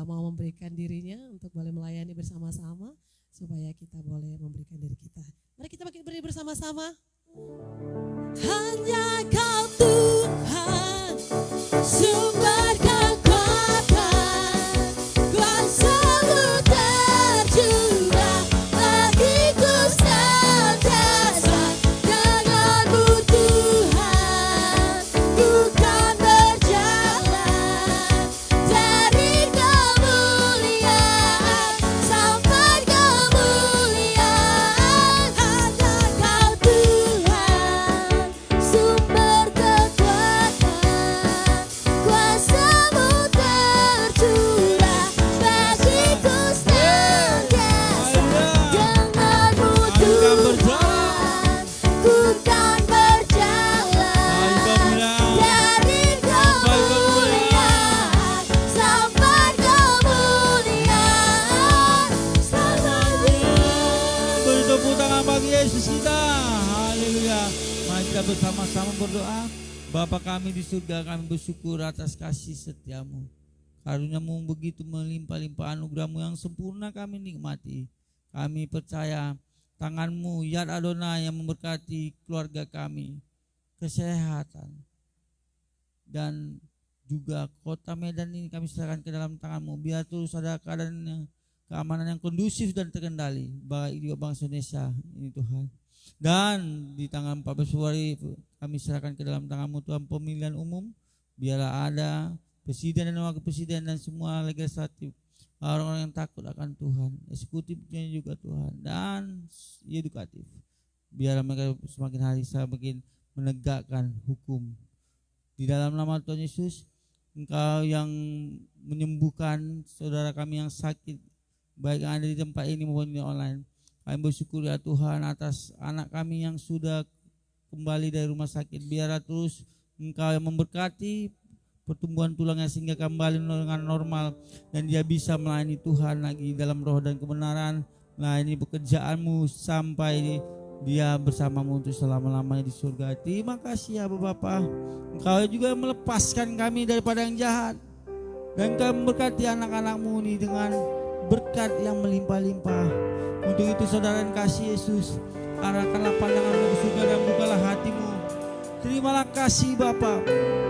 mau memberikan dirinya untuk boleh melayani bersama-sama supaya kita boleh memberikan diri kita. Mari kita berdiri bersama-sama. Hanya Kau Tuhan, sumber kekuatan, kuasa-Mu tercurah bagiku senantiasa. Denganmu Tuhan, ku kan berjalan dari kemuliaan sampai kemuliaan. Hanya Kau Tuhan, sumber kekuatan, kuasa-Mu tercurah bagiku senantiasa. Denganmu Tuhan, ku kan berjalan dari kemuliaan sampai kemuliaan selamanya. Beri tepuk tangan bagi Yesus kita. Haleluya. Mari kita bersama-sama berdoa. Bapa kami di surga, kami bersyukur atas kasih setiamu. Karunia-Mu begitu melimpah-limpah, anugerah-Mu yang sempurna kami nikmati. Kami percaya tangan-Mu, Yad Adonai, yang memberkati keluarga kami, kesehatan, dan juga kota Medan ini kami serahkan ke dalam tangan-Mu. Biar terus ada keadaan keamanan yang kondusif dan terkendali bagi juga bangsa Indonesia ini Tuhan. Dan di tanggal 14 Februari kami serahkan ke dalam tangan-Mu Tuhan pemilihan umum. Biarlah ada presiden dan wakil presiden dan semua legislatif, orang-orang yang takut akan Tuhan, eksekutifnya juga Tuhan, dan edukatif. Biarlah mereka semakin hari semakin menegakkan hukum. Di dalam nama Tuhan Yesus, Engkau yang menyembuhkan saudara kami yang sakit, baik yang ada di tempat ini maupun di online. Kami bersyukur ya Tuhan atas anak kami yang sudah kembali dari rumah sakit. Biarlah terus Engkau yang memberkati pertumbuhan tulangnya sehingga kembali dengan normal dan dia bisa melayani Tuhan lagi dalam roh dan kebenaran, melayani pekerjaan-Mu sampai dia bersama-Mu untuk selama-lamanya di surga. Terima kasih ya Bapa. Engkau juga melepaskan kami daripada yang jahat, dan Engkau memberkati anak-anak-Mu ini dengan berkat yang melimpah-limpah. Untuk itu saudara yang kasih Yesus, arahkanlah pandangan-Mu ke surga dan bukalah hati-Mu. Terimalah kasih Bapa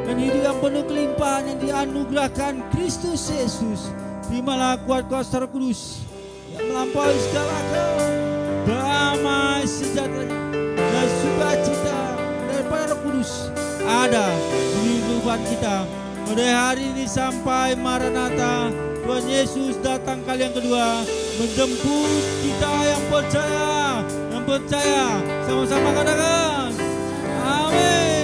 dan hidup yang penuh kelimpahan yang dianugerahkan Kristus Yesus. Terimalah kuat kuasa Roh Kudus yang melampaui segala akal, damai sejahtera dan sukacita daripada Roh Kudus ada di kehidupan kita. Pada hari ini sampai Maranatha, Tuhan Yesus datang kali yang kedua menjemput kita yang percaya, sama-sama katakan amin.